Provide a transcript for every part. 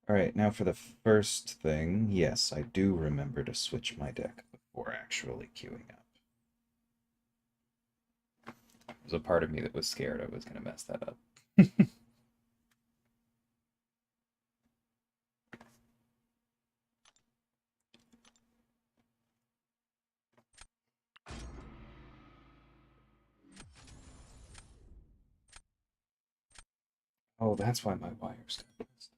Alright, now for the first thing, yes, I do remember to switch my deck before actually queuing up. There's a part of me that was scared I was going to mess that up. Oh, that's why my wires got messed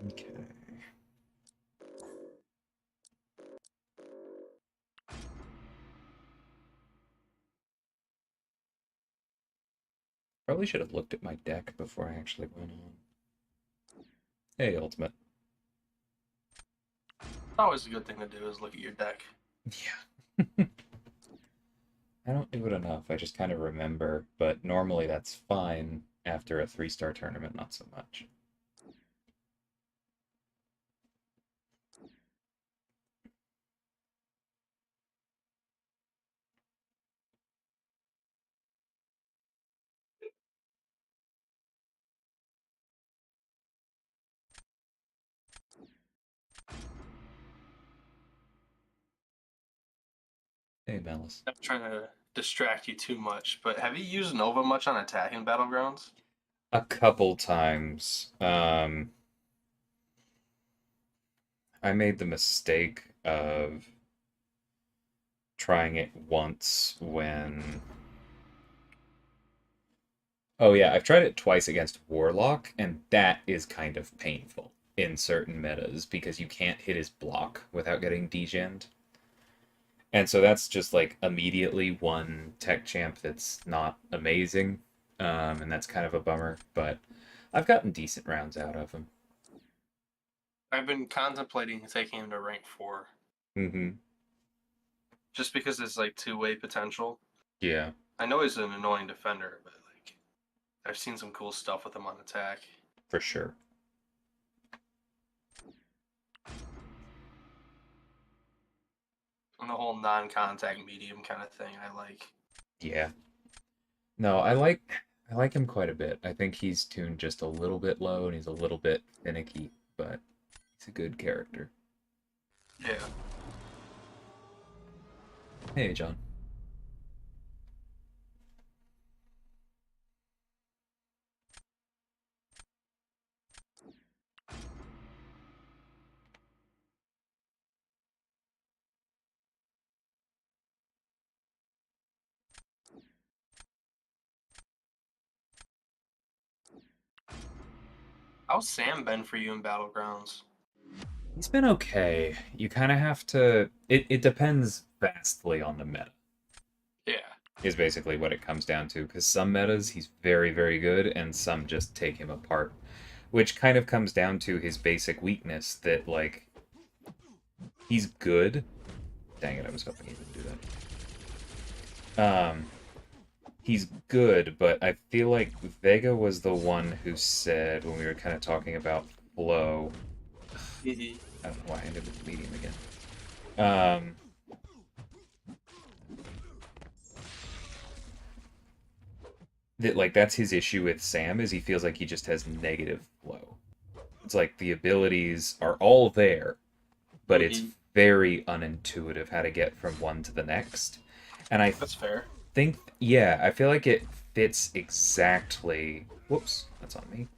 up. Okay. Probably should have looked at my deck before I actually went on. Hey, Ultimate. Always a good thing to do is look at your deck. Yeah. I don't do it enough. I just kind of remember, but normally that's fine after a 3-star tournament, not so much. Hey, Malice. I'm trying to distract you too much, but have you used Nova much on attack in Battlegrounds? A couple times. I made the mistake of trying it once when. Oh, yeah, I've tried it twice against Warlock, and that is kind of painful in certain metas because you can't hit his block without getting degened. And so that's just like immediately one tech champ that's not amazing. And that's kind of a bummer, but I've gotten decent rounds out of him. I've been contemplating taking him to rank 4, Mm-hmm. just because it's like two-way potential. Yeah, I know he's an annoying defender, but like I've seen some cool stuff with him on attack. for sure. And the whole non-contact medium kind of thing I like. Yeah. No, I like him quite a bit. I think he's tuned just a little bit low and he's a little bit finicky, but he's a good character. Yeah. Hey, John. How's Sam been for you in Battlegrounds? He's been okay. You kind of have to. It depends vastly on the meta, Yeah. is basically what it comes down to. Because some metas, he's very, very good, and some just take him apart. Which kind of comes down to his basic weakness that, like, he's good. Dang it, I was hoping he wouldn't do that. He's good, but I feel like Vega was the one who said when we were kind of talking about flow. Mhm. I don't know why I ended with medium again. Um, that like that's his issue with Sam is he feels like he just has negative flow. It's like the abilities are all there, but it's Mhm. very unintuitive how to get from one to the next. And I That's fair. think, yeah, I feel like it fits exactly. Whoops, that's on me.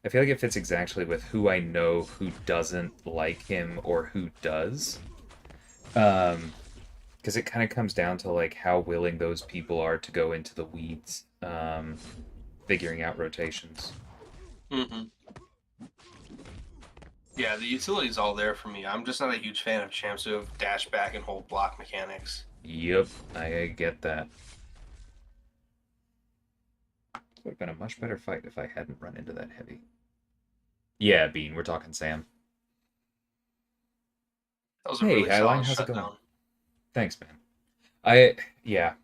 I feel like it fits exactly with who I know who doesn't like him or who does. Um, because it kind of comes down to like how willing those people are to go into the weeds, figuring out rotations. Mhm. Yeah, the utility's all there for me. I'm just not a huge fan of champs who have dash back and hold block mechanics. Yep, I get that. Would have been a much better fight if I hadn't run into that heavy. Yeah, Bean, we're talking Sam. That was a Hey, really Highline, solid how's it going? shutdown. Thanks, man. Yeah,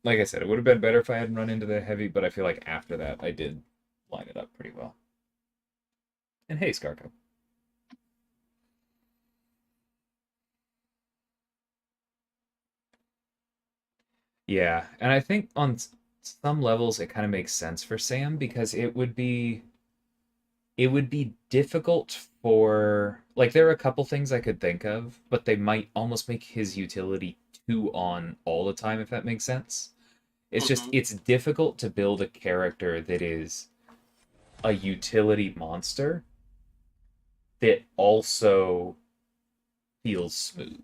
like I said, it would have been better if I hadn't run into the heavy, but I feel like after that I did line it up pretty well. And hey, Scarco. Yeah, and I think on some levels it kind of makes sense for Sam because it would be difficult for like there are a couple things I could think of, but they might almost make his utility too on all the time if that makes sense. It's just Hmm. it's difficult to build a character that is a utility monster that also feels smooth.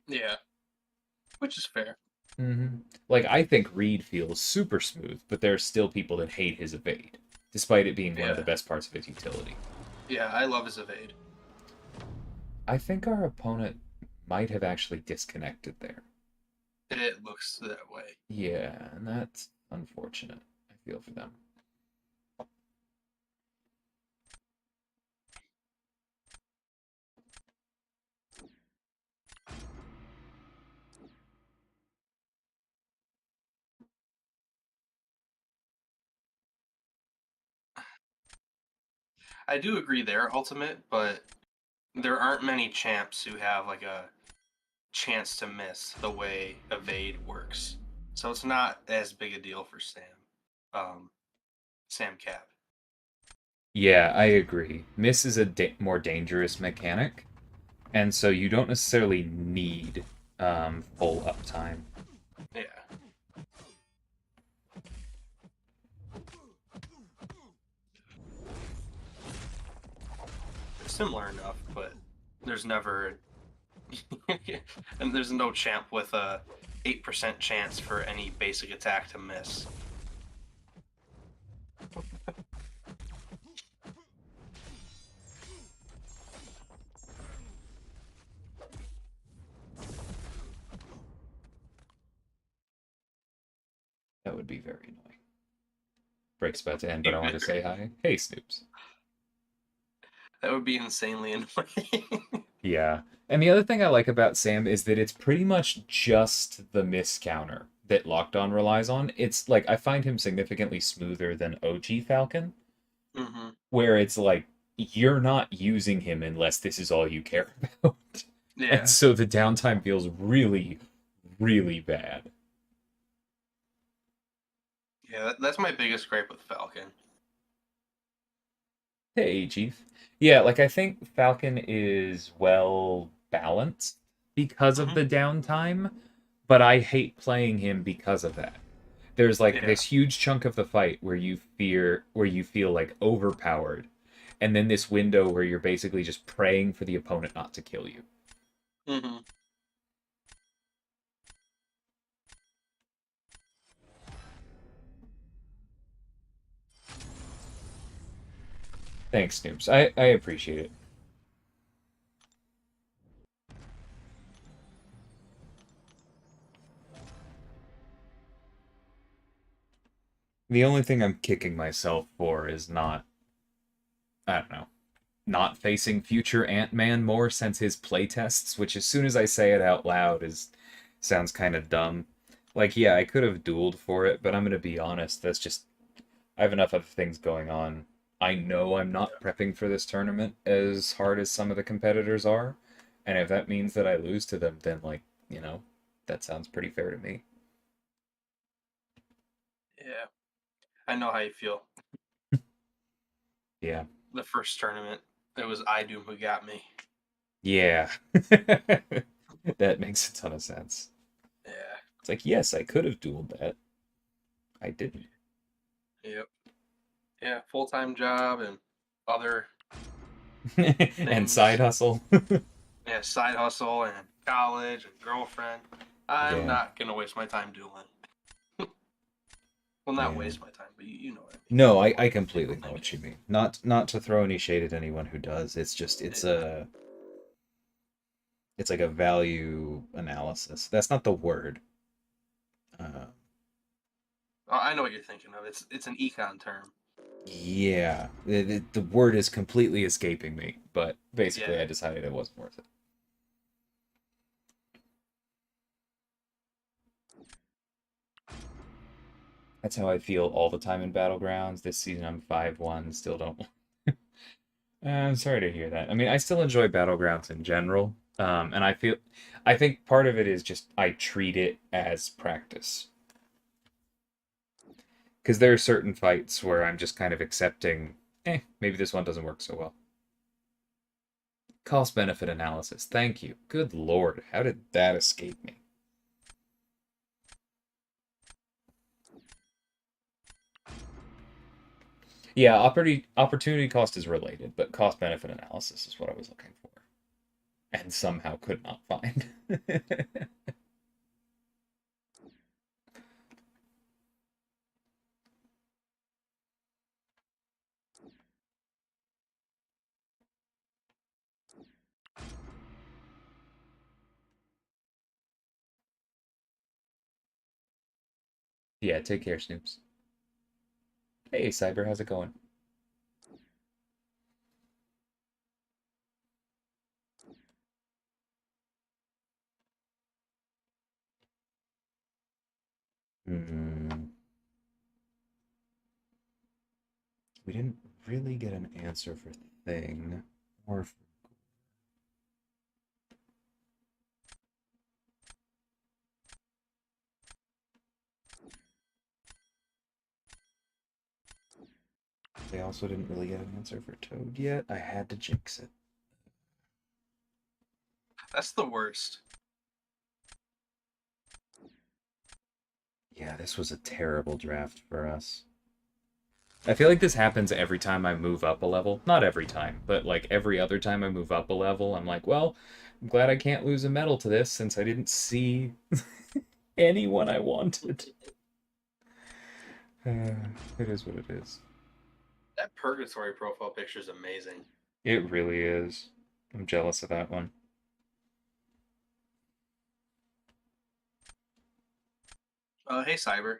Yeah, which is fair. Like I think Reed feels super smooth, but there are still people that hate his evade, despite it being one of the Yeah, best parts of his utility. yeah, I love his evade. I think our opponent might have actually disconnected there. It looks that way. Yeah, and that's unfortunate. I feel for them. I do agree there, ultimate, but there aren't many champs who have like a chance to miss the way evade works. So it's not as big a deal for Um, Sam Cap. Yeah, I agree. Miss is a more dangerous mechanic, and so you don't necessarily need full uptime. Yeah, it's similar enough, but there's never and there's no champ with a 8% chance for any basic attack to miss. That would be very annoying. Break's about to end, but Be I want to say very- hi. Hey, Snoops. That would be insanely annoying. Yeah. And the other thing I like about Sam is that it's pretty much just the miss counter that Locked On relies on. It's like I find him significantly smoother than OG Falcon, Hmm. where it's like you're not using him unless this is all you care about. And Yeah, so the downtime feels really, really bad. yeah, that's my biggest gripe with Falcon. Hey, Chief. Yeah, like I think Falcon is well balanced because of Hmm. the downtime, but I hate playing him because of that. There's like Yeah. this huge chunk of the fight where you feel like overpowered, and then this window where you're basically just praying for the opponent not to kill you. Hmm. Thanks, Snoops. I appreciate it. The only thing I'm kicking myself for is not, I don't know, not facing future Ant-Man more since his playtests, which as soon as I say it out loud is sounds kind of dumb. Like, yeah, I could have dueled for it, but I'm gonna be honest, that's just I have enough other things going on. I know I'm not prepping for this tournament as hard as some of the competitors are, and if that means that I lose to them, then like, that sounds pretty fair to me. Yeah, I know how you feel. Yeah. The first tournament, it was Idum who got me. Yeah. That makes a ton of sense. Yeah. It's like, yes, I could have dueled that. I didn't. Yep. Yeah, full time job and other And side things. hustle. Yeah, side hustle and college and girlfriend. I'm Yeah. not gonna waste my time dueling. Well, not Yeah. waste my time, but you know what I mean. No, I Like completely know what you mean. Not to throw any shade at anyone who does. It's just yeah. it's like a value analysis. That's not the word. Uh, Oh, I know what you're thinking of. It's an econ term. yeah, the word is completely escaping me, but basically Yeah. I decided it wasn't worth it. That's how I feel all the time in Battlegrounds. This season I'm 5-1, still don't. I'm sorry to hear that. I mean, I still enjoy Battlegrounds in general, And I think part of it is just I treat it as practice. Because there are certain fights where I'm just kind of accepting, maybe this one doesn't work so well. Cost benefit analysis. Thank you. Good lord, how did that escape me? Yeah, opportunity cost is related, but cost benefit analysis is what I was looking for. And somehow could not find. Yeah, take care, Snoops. Hey, Cyber, how's it going? Hmm. We didn't really get an answer for Thing or for... They also didn't really get an answer for Toad yet. I had to jinx it. That's the worst. Yeah, this was a terrible draft for us. I feel like this happens every time I move up a level. Not every time, but like every other time I move up a level, I'm like, well, I'm glad I can't lose a medal to this since I didn't see anyone I wanted. It is what it is. That purgatory profile picture is amazing. It really is. I'm jealous of that one. Hey, Cyber.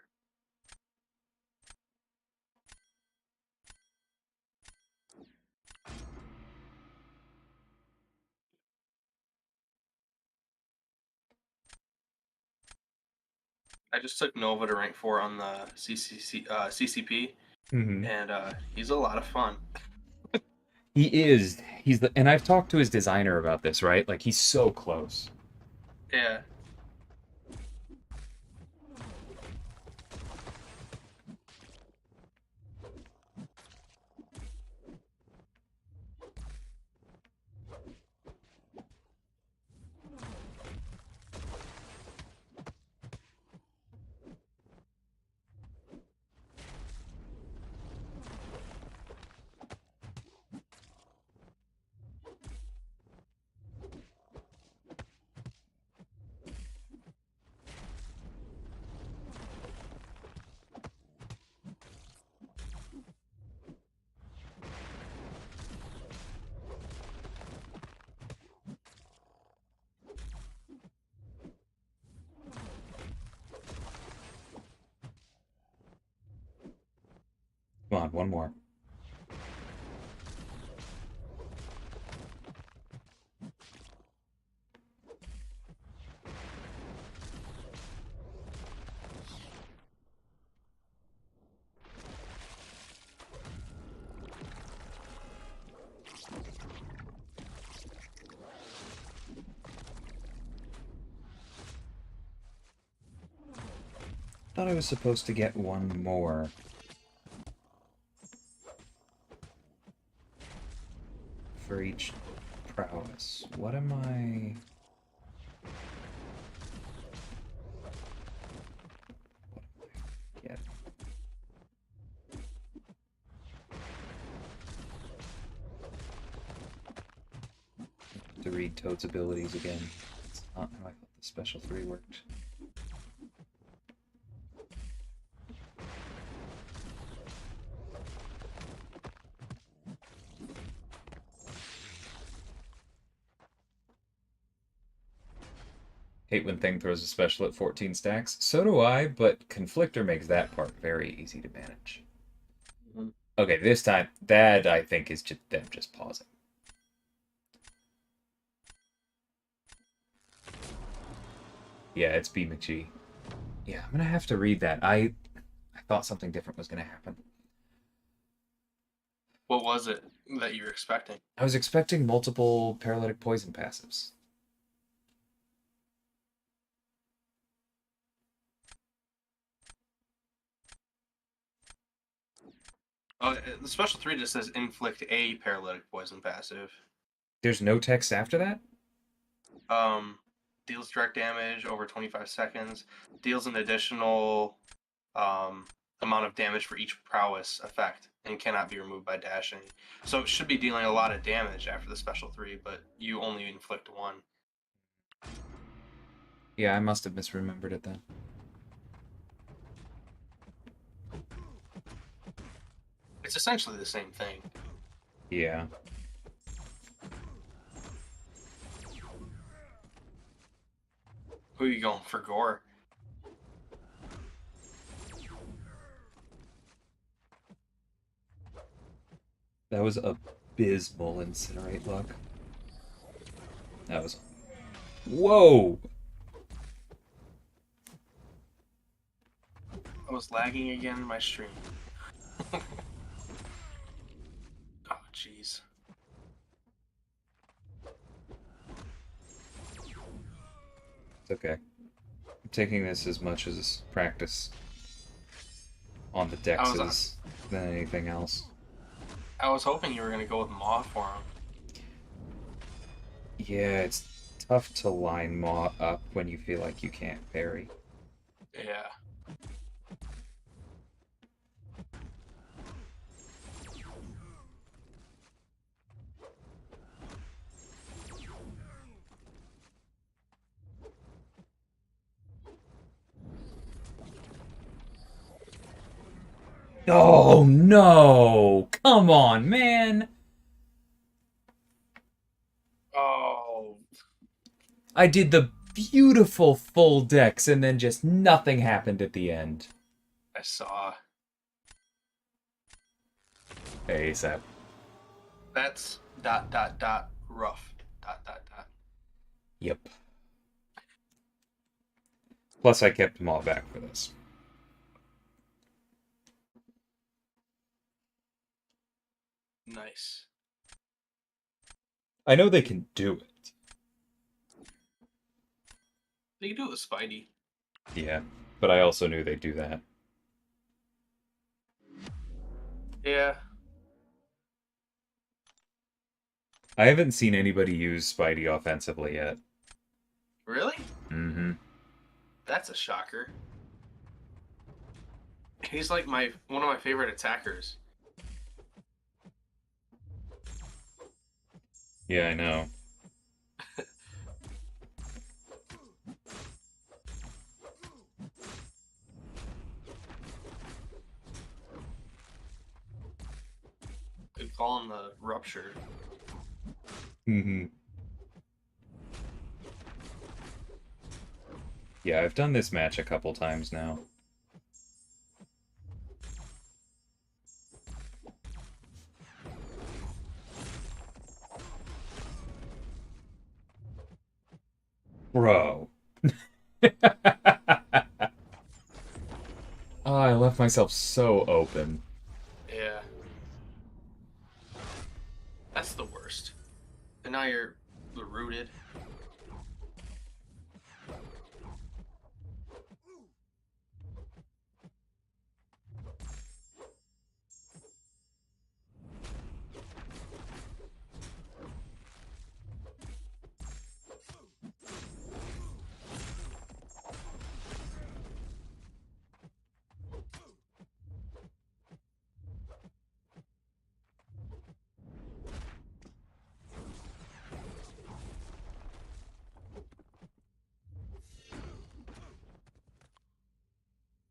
I just took Nova to rank 4 on the CCP, Mm-hmm. and he's a lot of fun. He is. And I've talked to his designer about this, right? Like he's so close. Yeah. Come on, one more. Thought I was supposed to get one more. For each prowess. What am I... Get? To read Toad's abilities again. It's not how I thought the special 3 worked. Hate when Thing throws a special at 14 stacks. So do I, but Conflictor makes that part very easy to manage. Mm-hmm. Okay, this time, that I think is just them just pausing. Yeah, it's B McGee. Yeah, I'm gonna have to read that. I thought something different was gonna happen. What was it that you were expecting? I was expecting multiple paralytic poison passives. Oh, the special 3 just says inflict a paralytic poison passive. There's no text after that? Deals direct damage over 25 seconds. Deals an additional amount of damage for each prowess effect and cannot be removed by dashing. So it should be dealing a lot of damage after the special 3, but you only inflict 1. Yeah, I must have misremembered it then. It's essentially the same thing. Yeah. Who are you going for, Gore? That was abysmal incinerate luck. That was... Whoa! I was lagging again in my stream. Oh, jeez. It's okay. I'm taking this as much as practice on the dexes than anything else. I was hoping you were going to go with Maw for him. Yeah, it's tough to line Maw up when you feel like you can't parry. Yeah. Oh no! Come on, man! Oh. I did the beautiful full dex and then just nothing happened at the end. I saw. Hey, ASAP. That's ... rough ... Yep. Plus, I kept them all back for this. Nice. I know they can do it. They can do it with Spidey. Yeah, but I also knew they'd do that. Yeah. I haven't seen anybody use Spidey offensively yet. Really? Mm-hmm. That's a shocker. He's like one of my favorite attackers. Yeah, I know. Could call him the Rupture. Mm-hmm. Yeah, I've done this match a couple times now. Bro. Oh, I left myself so open. Yeah. That's the worst. And now you're rooted.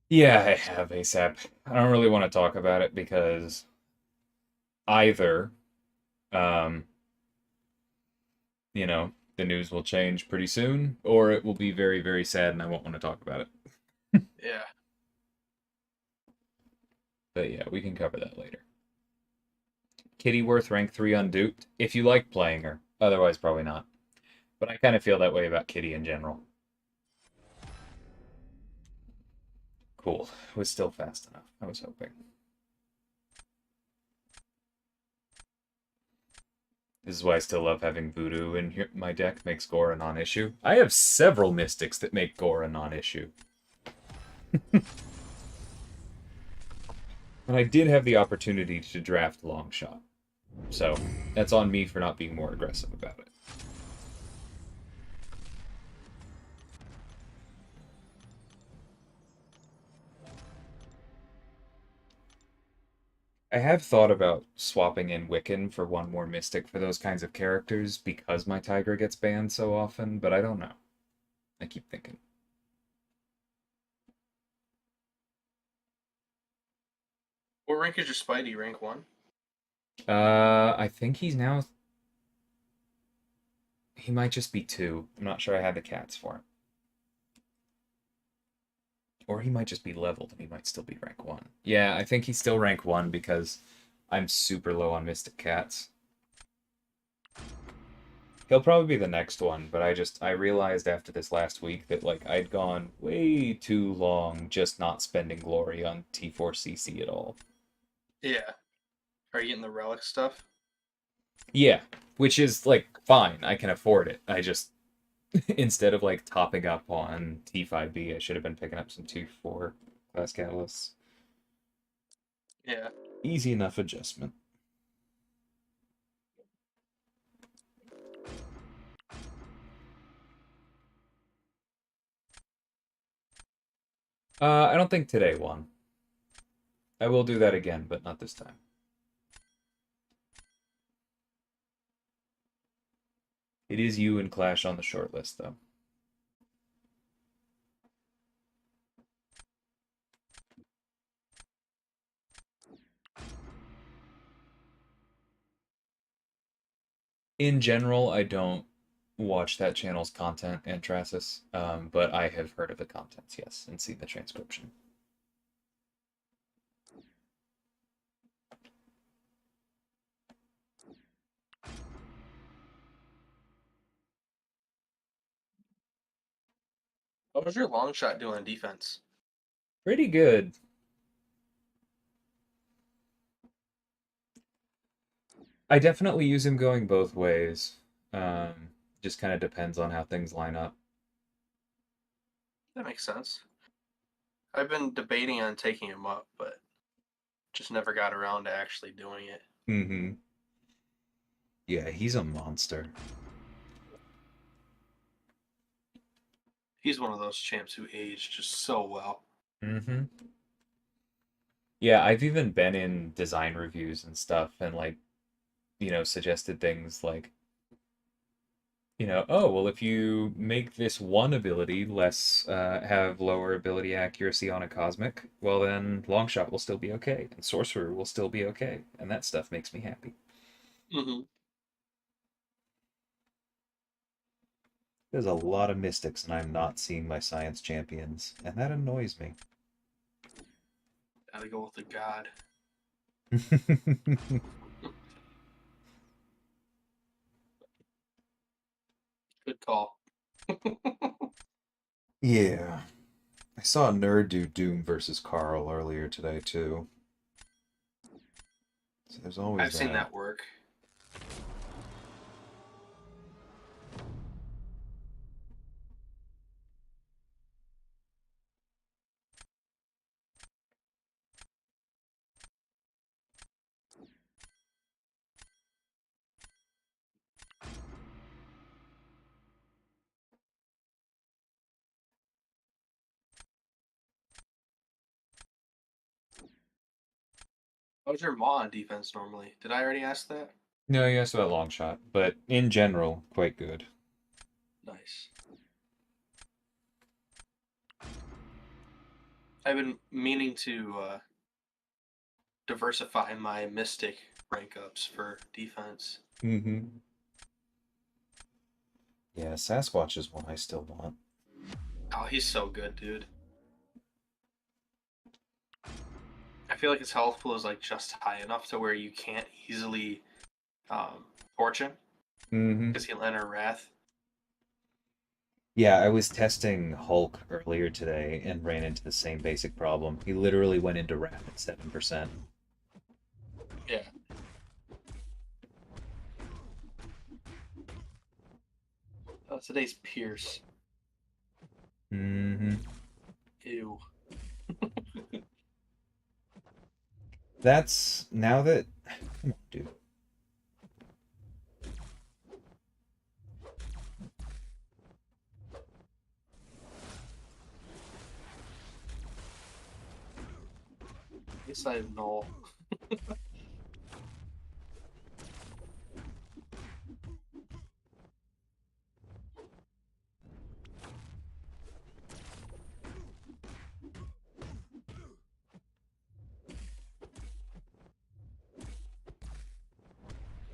Yeah, I have ASAP. I don't really want to talk about it because either, um, you know, the news will change pretty soon, or it will be very, very sad and I won't want to talk about it. Yeah. But yeah, we can cover that later. Kittyworth, rank 3 unduped, if you like playing her. Otherwise, probably not. But I kind of feel that way about Kitty in general. Cool. It was still fast enough. I was hoping. This is why I still love having Voodoo in my deck. Makes Gore a non-issue. I have several Mystics that make Gore a non-issue. And I did have the opportunity to draft Longshot. So that's on me for not being more aggressive about it. I have thought about swapping in Wiccan for one more Mystic for those kinds of characters because my Tiger gets banned so often, but I don't know. I keep thinking. What rank is your Spidey? Rank 1? I think he's now. He might just be 2. I'm not sure I have the cats for him. Or he might just be leveled and he might still be rank 1. Yeah, I think he's still rank 1 because I'm super low on Mystic Cats. He'll probably be the next one, but I realized after this last week that like I'd gone way too long just not spending glory on T4CC at all. Yeah. Are you getting the Relic stuff? Yeah, which is like fine, I can afford it. I just instead of like topping up on T5B, I should have been picking up some T4 class catalysts. Yeah. Easy enough adjustment. I don't think today won. I will do that again, but not this time. It is you and Clash on the short list, though. In general, I don't watch that channel's content, Antrasis, but I have heard of the contents, yes, and seen the transcription. What was your long shot doing on defense? Pretty good. I definitely use him going both ways. Um, just kind of depends on how things line up. That makes sense. I've been debating on taking him up, but just never got around to actually doing it. Mm-hmm. Yeah, he's a monster. He's one of those champs who aged just so well. Mm-hmm. Yeah, I've even been in design reviews and stuff and like, suggested things like, oh, well, if you make this one ability have lower ability accuracy on a cosmic, well, then Longshot will still be okay, and Sorcerer will still be okay, and that stuff makes me happy. Mm-hmm. There's a lot of mystics, and I'm not seeing my science champions, and that annoys me. Gotta go with the god. Good call. Yeah. I saw a nerd do Doom versus Carl earlier today, too. So there's always I've seen that. that work. How's your maw on defense normally? Did I already ask that? No, you asked about Longshot, but in general, quite good. Nice. I've been meaning to diversify my mystic rank ups for defense. Mm-hmm. Yeah, Sasquatch is one I still want. Oh, he's so good, dude. I feel like his health pool is like just high enough to where you can't easily torch him Mm-hmm. because he'll enter Wrath. Yeah, I was testing Hulk earlier today and ran into the same basic problem. He literally went into Wrath at 7%. Yeah. Today's Pierce. Mm-hmm. Ew. That's now that. Come on, dude. Guess I have null.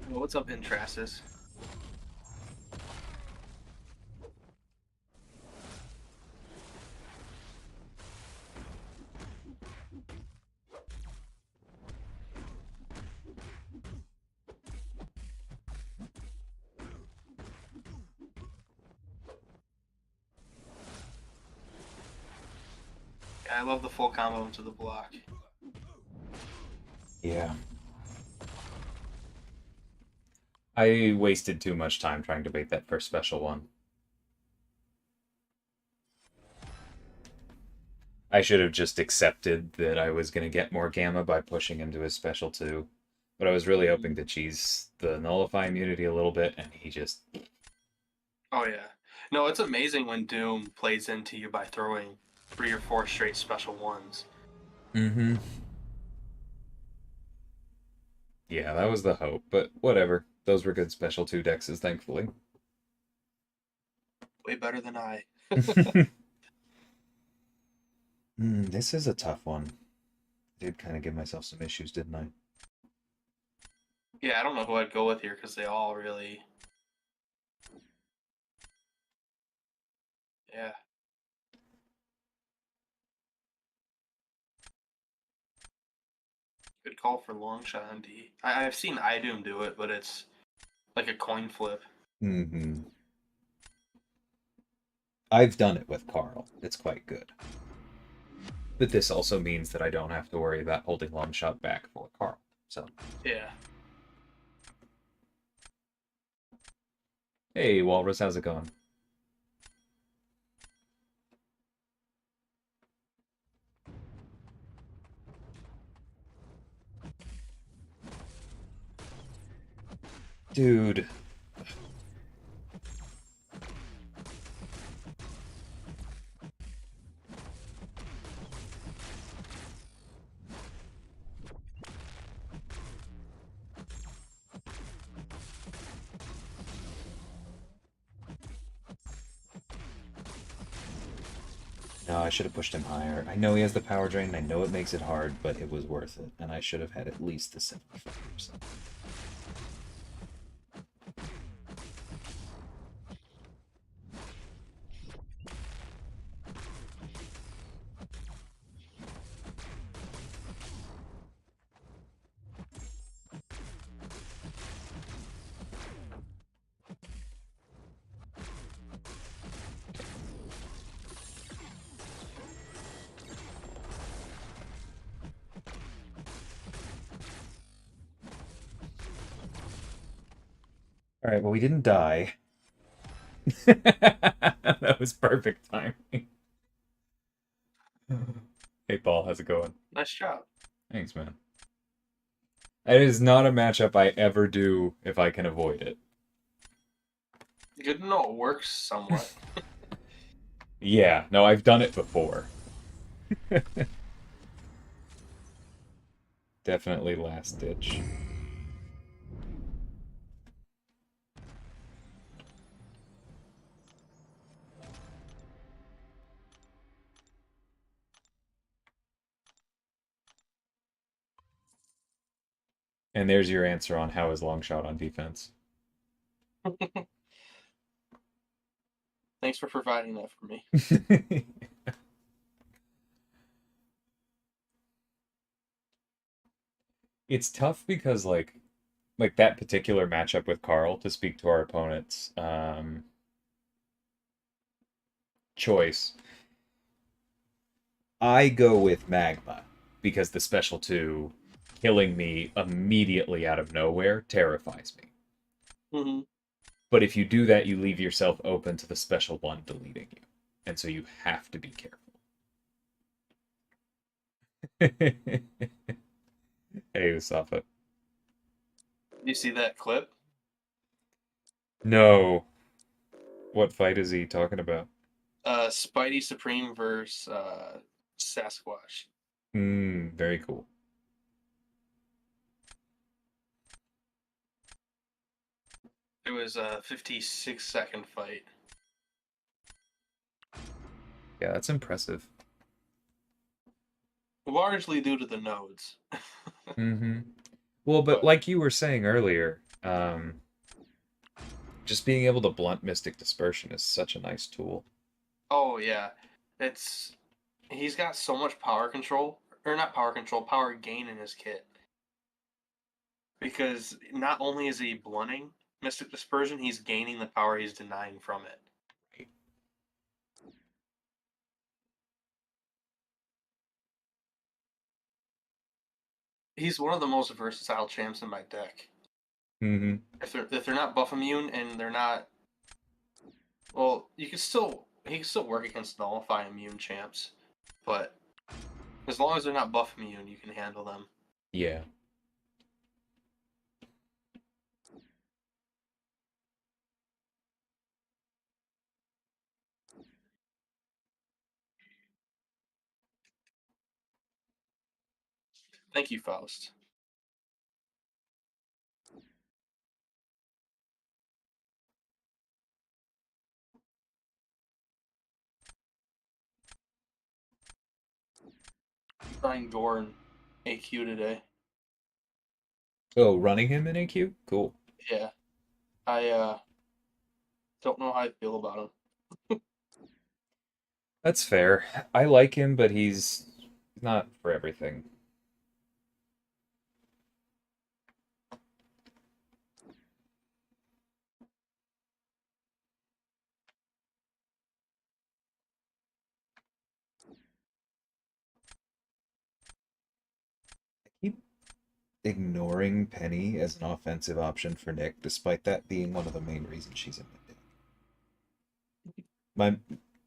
Well, what's up, Intrasis? Yeah, I love the full combo into the block. Yeah. I wasted too much time trying to bait that first special one. I should have just accepted that I was going to get more gamma by pushing him to his special 2. But I was really hoping to cheese the nullify immunity a little bit, and he just... Oh yeah. No, it's amazing when Doom plays into you by throwing 3 or 4 straight special 1s. Mm-hmm. Yeah, that was the hope, but whatever. Those were good special 2 dexes, thankfully. Way better than I. This is a tough one. I did kind of give myself some issues, didn't I? Yeah, I don't know who I'd go with here because they all really... Yeah. Good call for Longshot on D. I've seen iDoom do it, but it's like a coin flip. Mm-hmm. I've done it with Carl. It's quite good. But this also means that I don't have to worry about holding Longshot back for Carl. So, Yeah. hey, Walrus, how's it going? Dude. No, I should have pushed him higher. I know he has the power drain, and I know it makes it hard, but it was worth it, and I should have had at least the 75%. All right, well, we didn't die. That was perfect timing. Hey, Paul, how's it going? Nice job. Thanks, man. It is not a matchup I ever do if I can avoid it. Good to know it works somewhat. Yeah, no, I've done it before. Definitely last ditch. And there's your answer on how is Longshot on defense. Thanks for providing that for me. It's tough because like that particular matchup with Carl, to speak to our opponent's choice, I go with Magma because the special 2 killing me immediately out of nowhere terrifies me. Mm-hmm. But if you do that, you leave yourself open to the special 1 deleting you. And so you have to be careful. Hey, Usafa. You see that clip? No. What fight is he talking about? Spidey Supreme versus Sasquatch. Very cool. It was a 56-second fight. Yeah, that's impressive. Largely due to the nodes. Mm-hmm. Well, but But like you were saying earlier, just being able to blunt Mystic Dispersion is such a nice tool. oh yeah, it's he's got so much power control, or not power control, power gain in his kit. Because not only is he blunting Mystic Dispersion, he's gaining the power he's denying from it. He's one of the most versatile champs in my deck. Mm-hmm. If they're not buff immune and they're not, well, he can still work against nullify immune champs, but as long as they're not buff immune, you can handle them. Yeah. Thank you, Faust. I'm trying Gorn AQ today. Oh, running him in AQ? Cool. Yeah, I don't know how I feel about him. That's fair. I like him, but he's not for everything. I keep ignoring Penny as an offensive option for Nick, despite that being one of the main reasons she's in my deck. My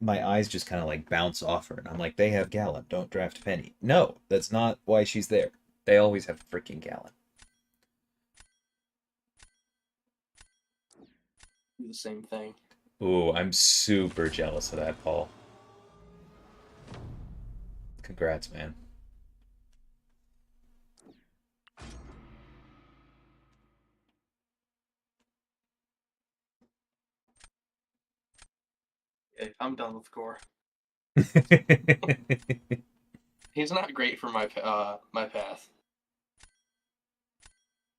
my eyes just kind of like bounce off her, and I'm like, they have Gallon, don't draft Penny. No, that's not why she's there. They always have freaking Gallon. Do the same thing. Ooh, I'm super jealous of that, Paul. Congrats, man. Okay, I'm done with Gore. He's not great for my path.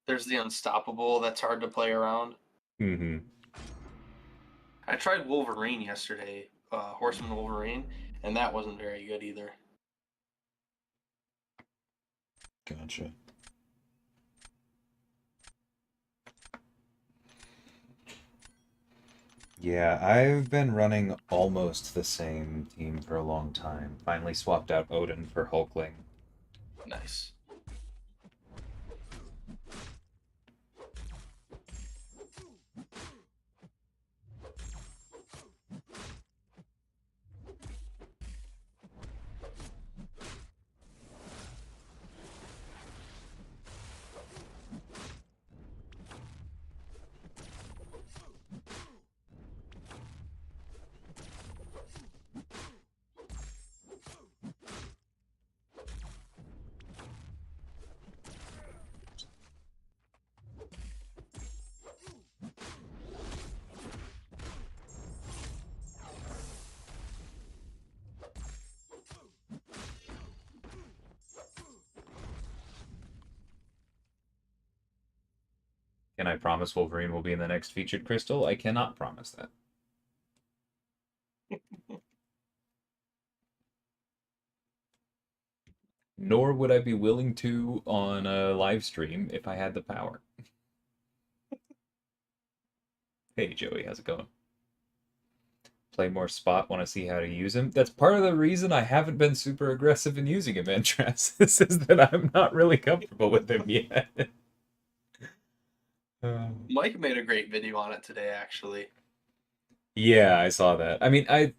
There's the Unstoppable that's hard to play around. Mm-hmm. I tried Wolverine yesterday, Horseman Wolverine, and that wasn't very good either. Gotcha. Yeah, I've been running almost the same team for a long time. Finally swapped out Odin for Hulkling. Nice. Can I promise Wolverine will be in the next featured crystal? I cannot promise that. Nor would I be willing to on a live stream if I had the power. Hey Joey, how's it going? Play more spot, want to see how to use him. That's part of the reason I haven't been super aggressive in using him, Entras. This is that I'm not really comfortable with him yet. Mike made a great video on it today, actually. Yeah, I saw that. I mean, I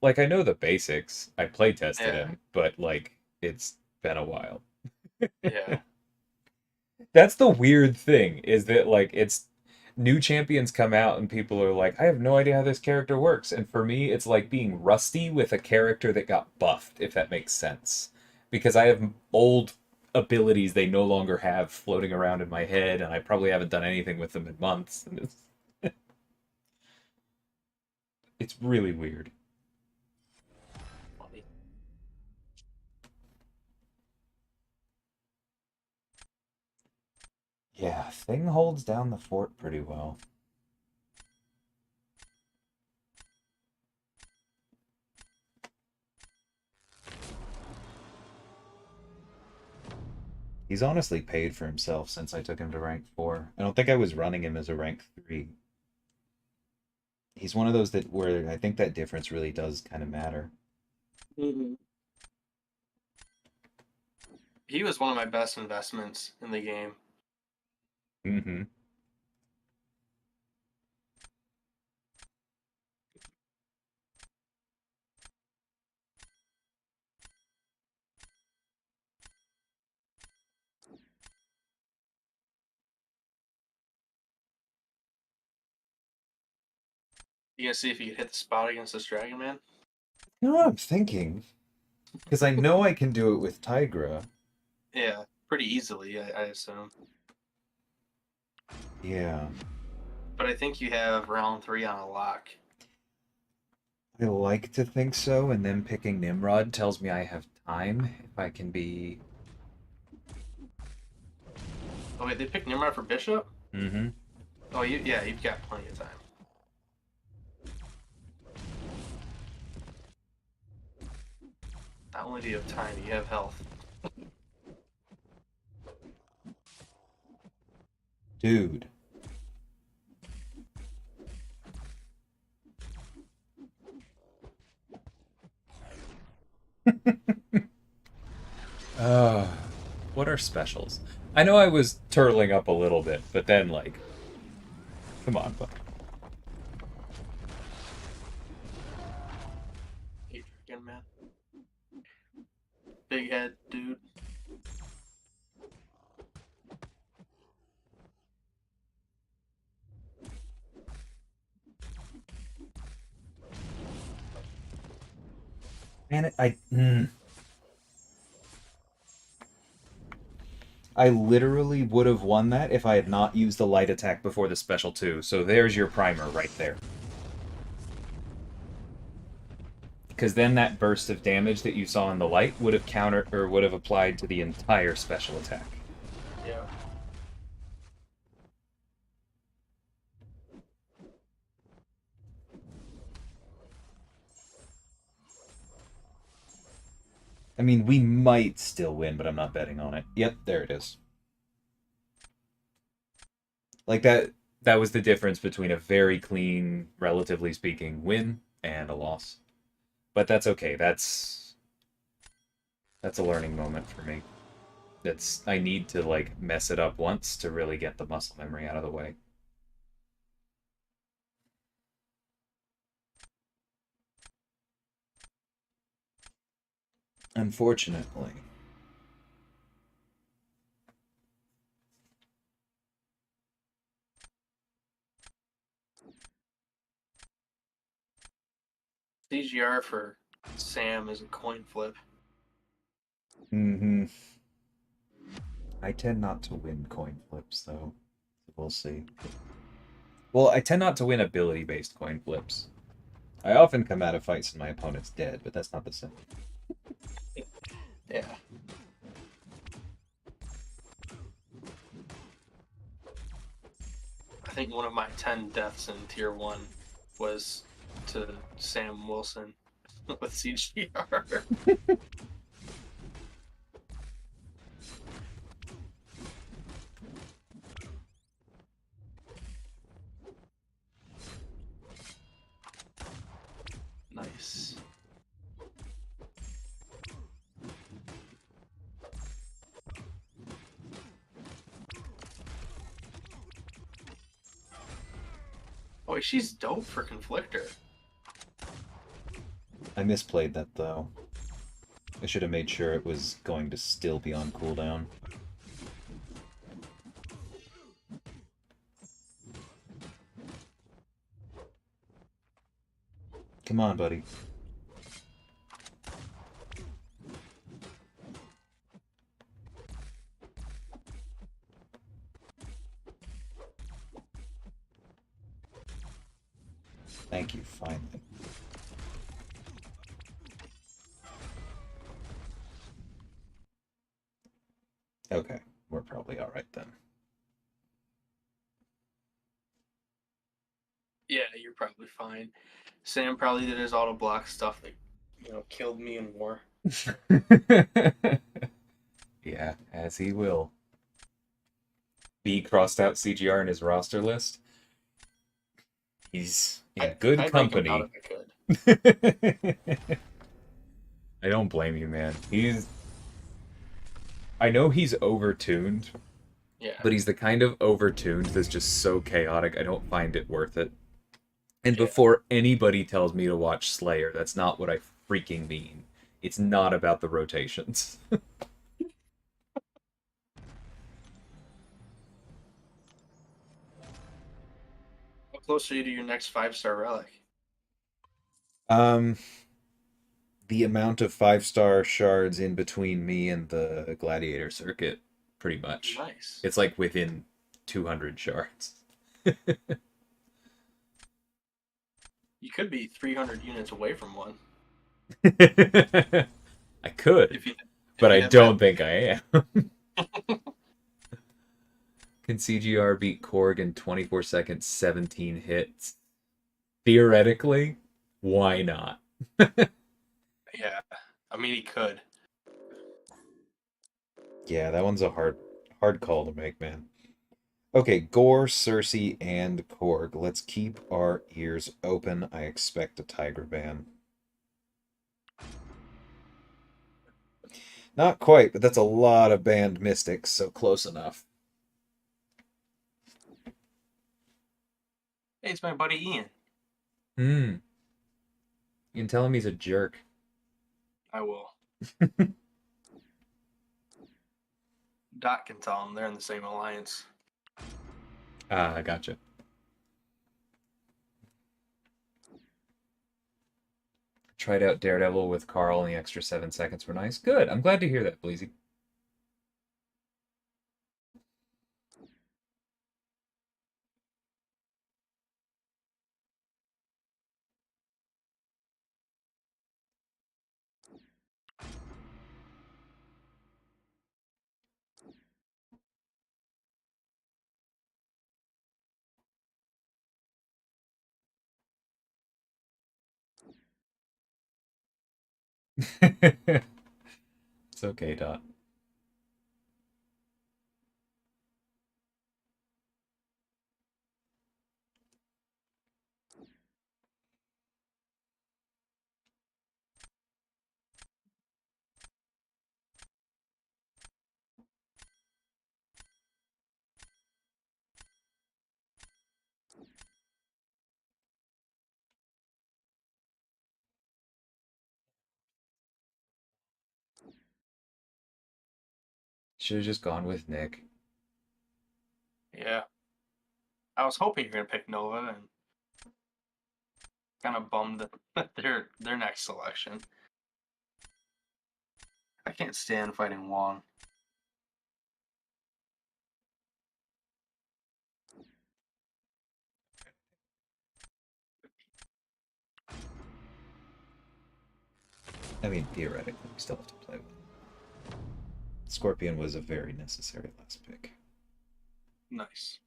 know the basics. I play tested Yeah, him, but like it's been a while. yeah. That's the weird thing, is that like it's new champions come out and people are like, I have no idea how this character works. And for me, it's like being rusty with a character that got buffed, if that makes sense. Because I have old abilities they no longer have floating around in my head, and I probably haven't done anything with them in months. And it's really weird. Funny. Yeah, Thing holds down the fort pretty well. He's honestly paid for himself since I took him to rank 4. I don't think I was running him as a rank 3. He's one of those that where I think that difference really does kind of matter. Mm-hmm. He was one of my best investments in the game. Mm-hmm. You gonna see if you can hit the spot against this Dragon Man? You know what I'm thinking? Because I know I can do it with Tigra. Yeah, pretty easily, I assume. Yeah. But I think you have round 3 on a lock. I like to think so, and then picking Nimrod tells me I have time if I can be. Oh wait, they picked Nimrod for Bishop? Mm-hmm. Oh, yeah, you've got plenty of time. Not only do you have time, you have health. Dude. uh, what are specials? I know I was turtling up a little bit, but then, like, come on, buddy. Hey, Dragon Man. Big head, dude. Man, I literally would have won that if I had not used the light attack before the special too. So there's your primer right there. Because then that burst of damage that you saw in the light would have countered or would have applied to the entire special attack. Yeah. I mean, we might still win, but I'm not betting on it. Yep, there it is. Like that was the difference between a very clean, relatively speaking, win and a loss. But that's okay. That's a learning moment for me. I need to like mess it up once to really get the muscle memory out of the way. Unfortunately. CGR for Sam is a coin flip. Mm-hmm. I tend not to win coin flips, though. We'll see. Well, I tend not to win ability-based coin flips. I often come out of fights and my opponent's dead, but that's not the same. Yeah. I think one of my 10 deaths in tier 1 was to Sam Wilson with CGR. Nice. Oh, she's dope for Conflictor. I misplayed that, though. I should have made sure it was going to still be on cooldown. Come on, buddy. Thank you, finally. Okay, we're probably alright then. Yeah, you're probably fine. Sam probably did his auto block stuff that, killed me in war. Yeah, as he will. B crossed out CGR in his roster list. He's in good I'd company. Make him out if I could. I don't blame you, man. I know he's overtuned, Yeah. but he's the kind of overtuned that's just so chaotic, I don't find it worth it. And Yeah. before anybody tells me to watch Slayer, that's not what I freaking mean. It's not about the rotations. How close are you to your next 5-star relic? The amount of 5-star shards in between me and the gladiator circuit, pretty much. Nice. It's like within 200 shards. You could be 300 units away from one. I could, but I don't think I am. Can CGR beat Korg in 24 seconds, 17 hits? Theoretically, why not? Yeah, I mean, he could. Yeah, that one's a hard call to make, man. Okay, Gore, Cersei, and Korg. Let's keep our ears open. I expect a Tiger ban. Not quite, but that's a lot of banned mystics, so close enough. Hey, it's my buddy Ian. You can tell him he's a jerk. I will. Dot can tell him they're in the same alliance. Ah, I gotcha. Tried out Daredevil with Carl, and the extra 7 seconds were nice. Good. I'm glad to hear that, Bleezy. It's okay, Dot. Should have just gone with Nick. Yeah. I was hoping you're gonna pick Nova, and kind of bummed that their next selection. I can't stand fighting Wong. I mean, theoretically, we still have to play with it. Scorpion was a very necessary last pick. Nice.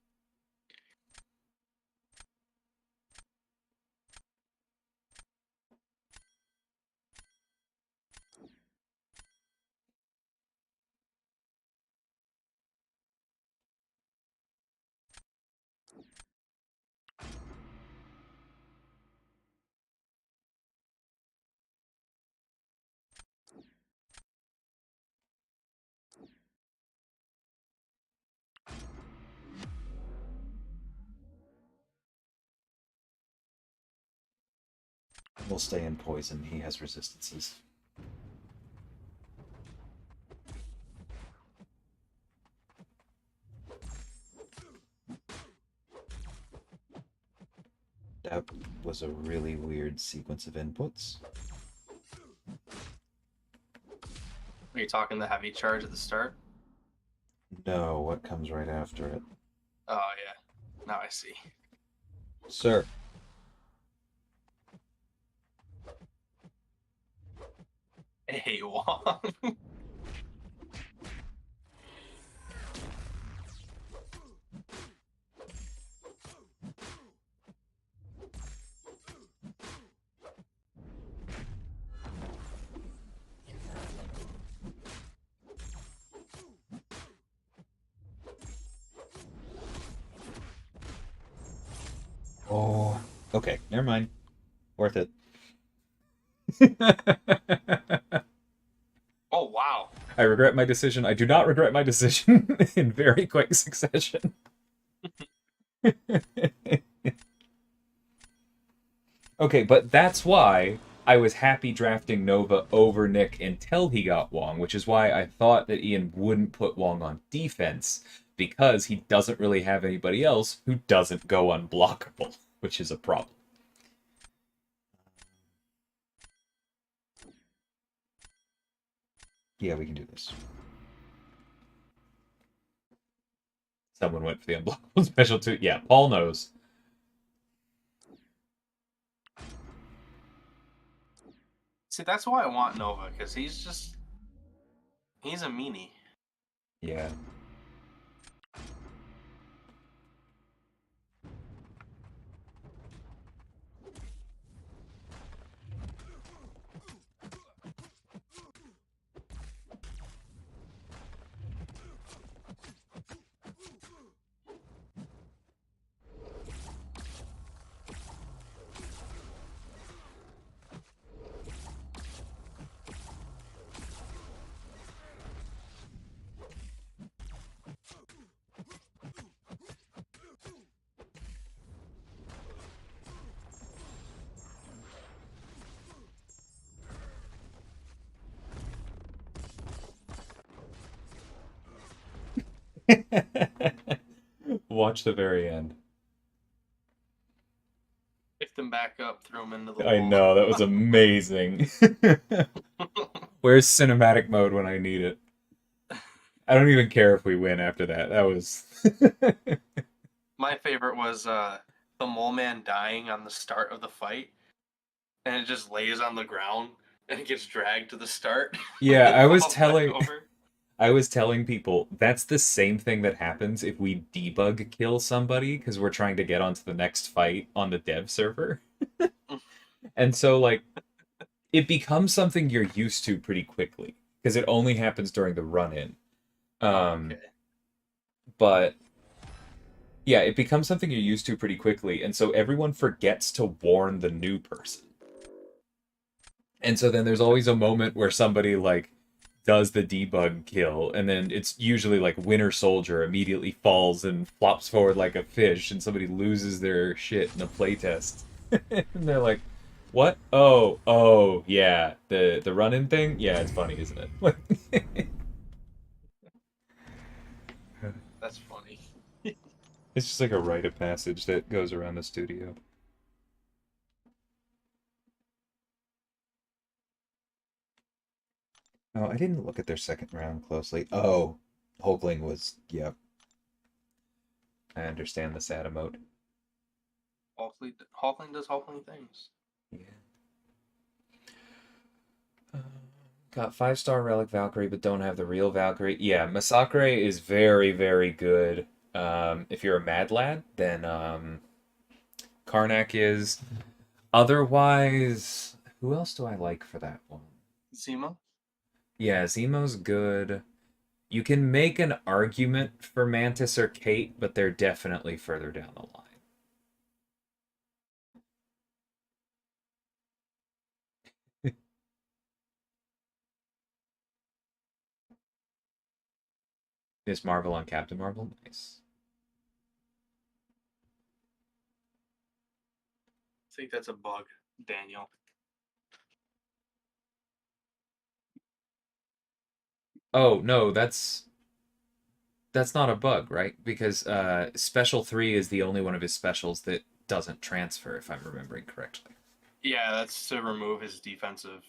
We'll stay in poison. He has resistances. That was a really weird sequence of inputs. Are you talking the heavy charge at the start? No, what comes right after it? Oh yeah. Now I see. Sir. Hey Wong. Oh, okay, never mind. Worth it. Oh wow. I regret my decision. I do not regret my decision in very quick succession. Okay, but that's why I was happy drafting Nova over Nick until he got Wong, which is why I thought that Ian wouldn't put Wong on defense, because he doesn't really have anybody else who doesn't go unblockable, which is a problem. Yeah, we can do this. Someone went for the unblockable special too. Yeah, Paul knows. See, that's why I want Nova, because he's a meanie. Yeah. Watch the very end. Picked him back up, threw him into the I wall. know, that was amazing. Where's cinematic mode when I need it? I don't even care if we win after that. That was... My favorite was the mole man dying on the start of the fight, and it just lays on the ground, and it gets dragged to the start. Yeah, and falls back over. I was telling people that's the same thing that happens if we debug kill somebody because we're trying to get onto the next fight on the dev server. And so, like, it becomes something you're used to pretty quickly because it only happens during the run-in. Okay. But yeah, it becomes something you're used to pretty quickly, and so everyone forgets to warn the new person. And so then there's always a moment where somebody like does the debug kill, and then it's usually like Winter Soldier immediately falls and flops forward like a fish, and somebody loses their shit in a playtest. And they're like, "What? Oh, yeah, the run-in thing? Yeah, it's funny, isn't it?" That's funny. It's just like a rite of passage that goes around the studio. Oh, I didn't look at their second round closely. Oh, Hulkling was, yep. I understand the sad emote. Hulkling does Hulkling things. Yeah. Got 5-star Relic Valkyrie, but don't have the real Valkyrie. Yeah, Massacre is very, very good. If you're a Mad Lad, then Karnak is. Otherwise, who else do I like for that one? Zemo? Yeah, Zemo's good. You can make an argument for Mantis or Kate, but they're definitely further down the line. Miss Marvel on Captain Marvel? Nice. I think that's a bug, Daniel. Oh, no, that's not a bug, right? Because Special 3 is the only one of his specials that doesn't transfer, if I'm remembering correctly. Yeah, that's to remove his defensive,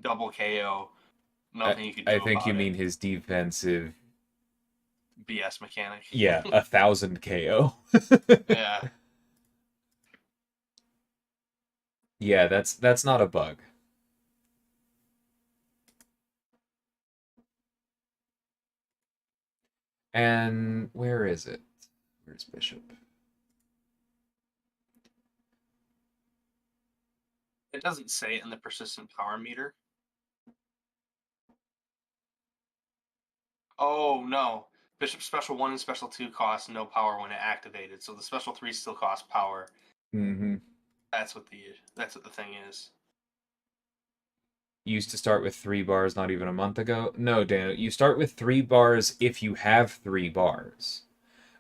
double KO. Nothing you could I do think you about it. mean his defensive. BS mechanic. Yeah, 1,000 KO. Yeah. Yeah, that's not a bug. And where is it? Where's Bishop? It doesn't say it in the persistent power meter. Oh, no. Bishop Special 1 and Special 2 cost no power when it activated, so the Special 3 still costs power. Mm-hmm. That's what the thing is. Used to start with 3 bars not even a month ago. No, Daniel, you start with 3 bars if you have 3 bars.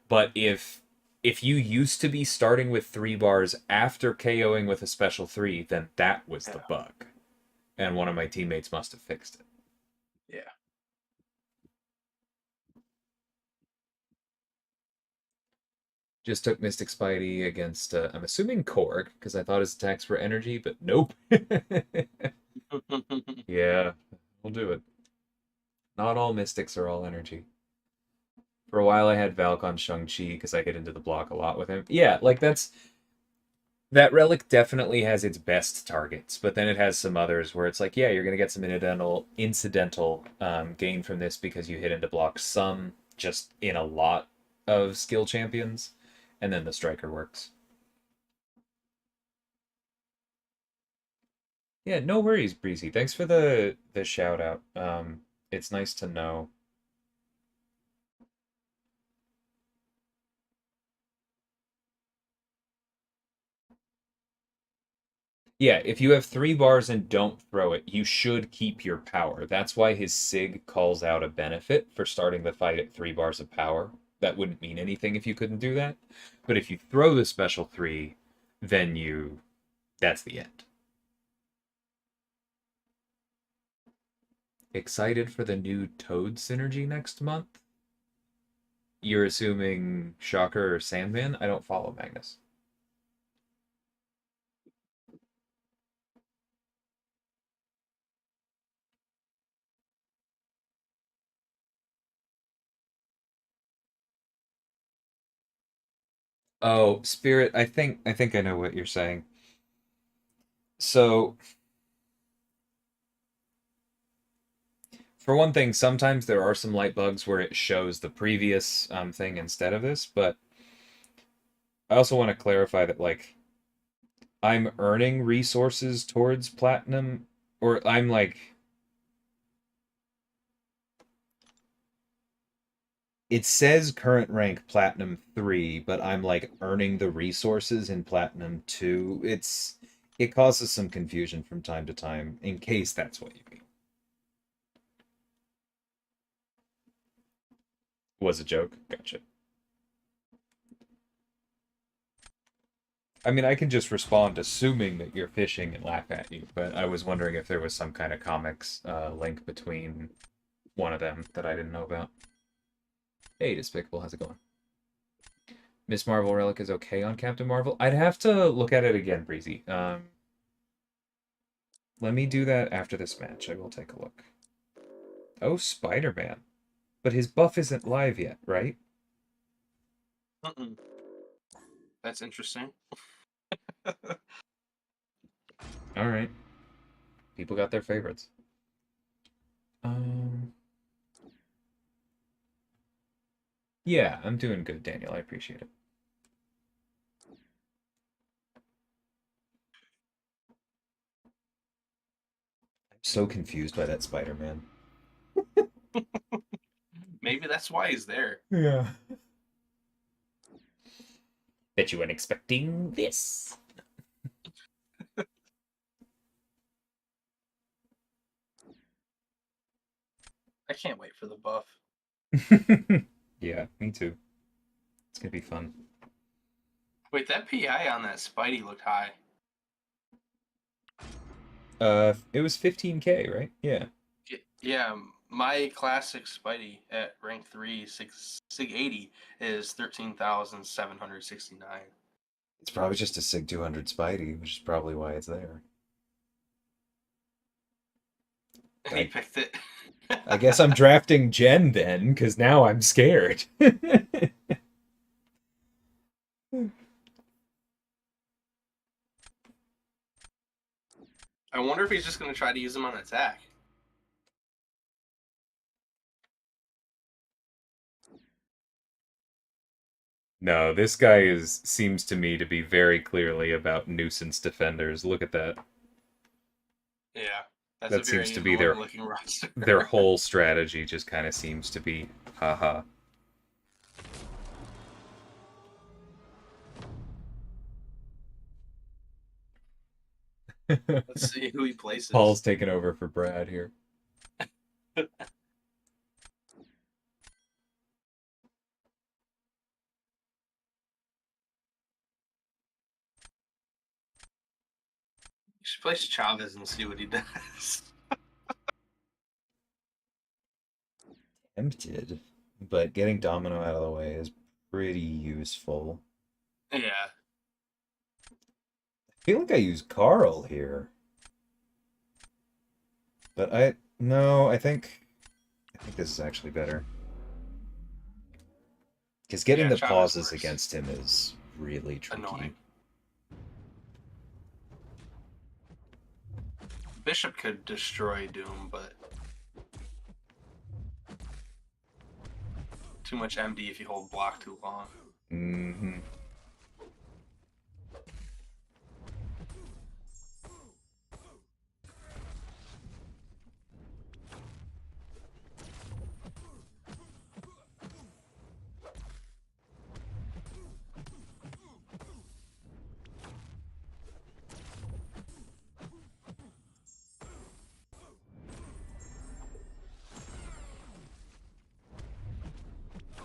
But if you used to be starting with 3 bars after KOing with a special 3, then that was the bug. And one of my teammates must have fixed it. Yeah. Just took Mystic Spidey against, I'm assuming Korg, because I thought his attacks were energy, but nope. Yeah, we'll do it. Not all Mystics are all energy. For a while I had Valk on Shang-Chi because I hit into the block a lot with him. Yeah, like that relic definitely has its best targets, but then it has some others where it's like, yeah, you're gonna get some incidental gain from this because you hit into block some just in a lot of skill champions, and then the striker works. Yeah, no worries, Breezy. Thanks for the shout out. It's nice to know. Yeah, if you have 3 bars and don't throw it, you should keep your power. That's why his Sig calls out a benefit for starting the fight at 3 bars of power. That wouldn't mean anything if you couldn't do that. But if you throw the special 3, then that's the end. Excited for the new Toad synergy next month? You're assuming Shocker or Sandman? I don't follow Magnus. Oh, Spirit, I think I know what you're saying. So, for one thing, sometimes there are some light bugs where it shows the previous thing instead of this, but I also want to clarify that, like, I'm earning resources towards platinum, or I'm like, it says current rank platinum 3, but I'm like earning the resources in platinum 2. It causes some confusion from time to time, in case that's what you mean. Was a joke? Gotcha. I mean, I can just respond assuming that you're fishing and laugh at you, but I was wondering if there was some kind of comics link between one of them that I didn't know about. Hey, Despicable, how's it going? Miss Marvel Relic is okay on Captain Marvel. I'd have to look at it again, Breezy. Let me do that after this match. I will take a look. Oh, Spider-Man. But his buff isn't live yet, right? Mm-mm. That's interesting. All right. People got their favorites. Yeah, I'm doing good, Daniel. I appreciate it. I'm so confused by that Spider-Man. Maybe that's why he's there. Yeah. Bet you weren't expecting this. I can't wait for the buff. Yeah, me too. It's gonna be fun. Wait, that PI on that Spidey looked high. It was 15K, right? Yeah. Yeah, My classic Spidey at rank 3, Sig 80 is 13,769. It's probably just a Sig 200 Spidey, which is probably why it's there. And he picked it. I guess I'm drafting Jen then, because now I'm scared. I wonder if he's just going to try to use him on attack. No, this guy seems to me to be very clearly about nuisance defenders. Look at that. Yeah, that's That a very seems to be annoying looking roster. their whole strategy just kind of seems to be, haha. Let's see who he places. Paul's taking over for Brad here. You should place Chavez and see what he does. Tempted, but getting Domino out of the way is pretty useful. Yeah. I feel like I use Carl here. But I think this is actually better. Because getting the Chavez pauses works. against him is really tricky. Annoying. Bishop could destroy Doom, but too much MD if you hold block too long. Mm-hmm.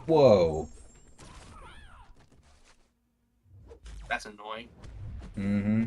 Whoa. That's annoying. Mm-hmm.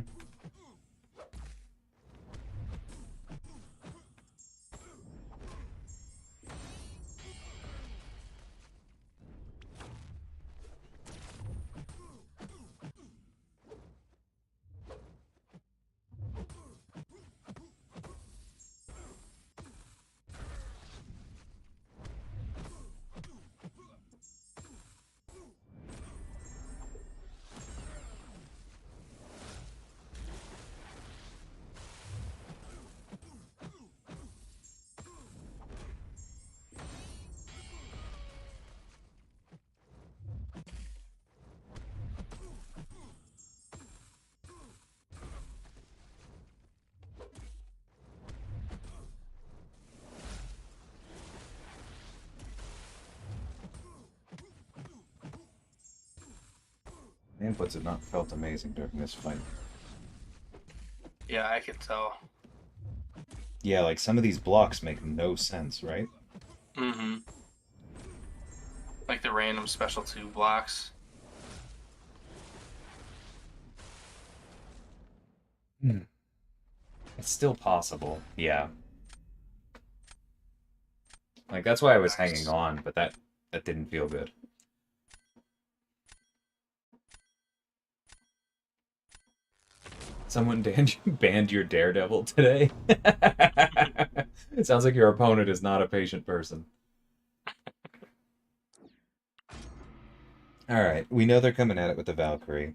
The inputs have not felt amazing during this fight. Yeah, I could tell. Yeah, like some of these blocks make no sense, right? Mm-hmm. Like the random special 2 blocks. It's still possible, yeah. Like that's why I was hanging on, but that didn't feel good. Someone banned your Daredevil today? It sounds like your opponent is not a patient person. Alright, we know they're coming at it with the Valkyrie.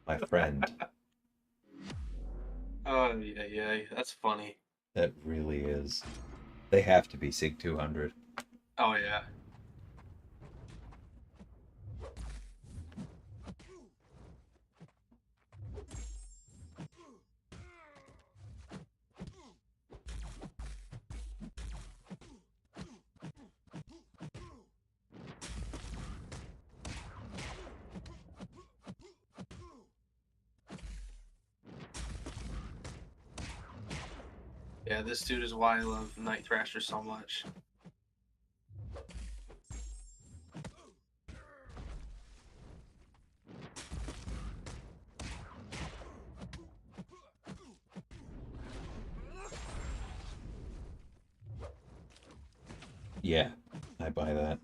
My friend. Oh, yeah, that's funny. That really is. They have to be Sig 200. Oh, yeah. Yeah, this dude is why I love Night Thrasher so much. Yeah, I buy that.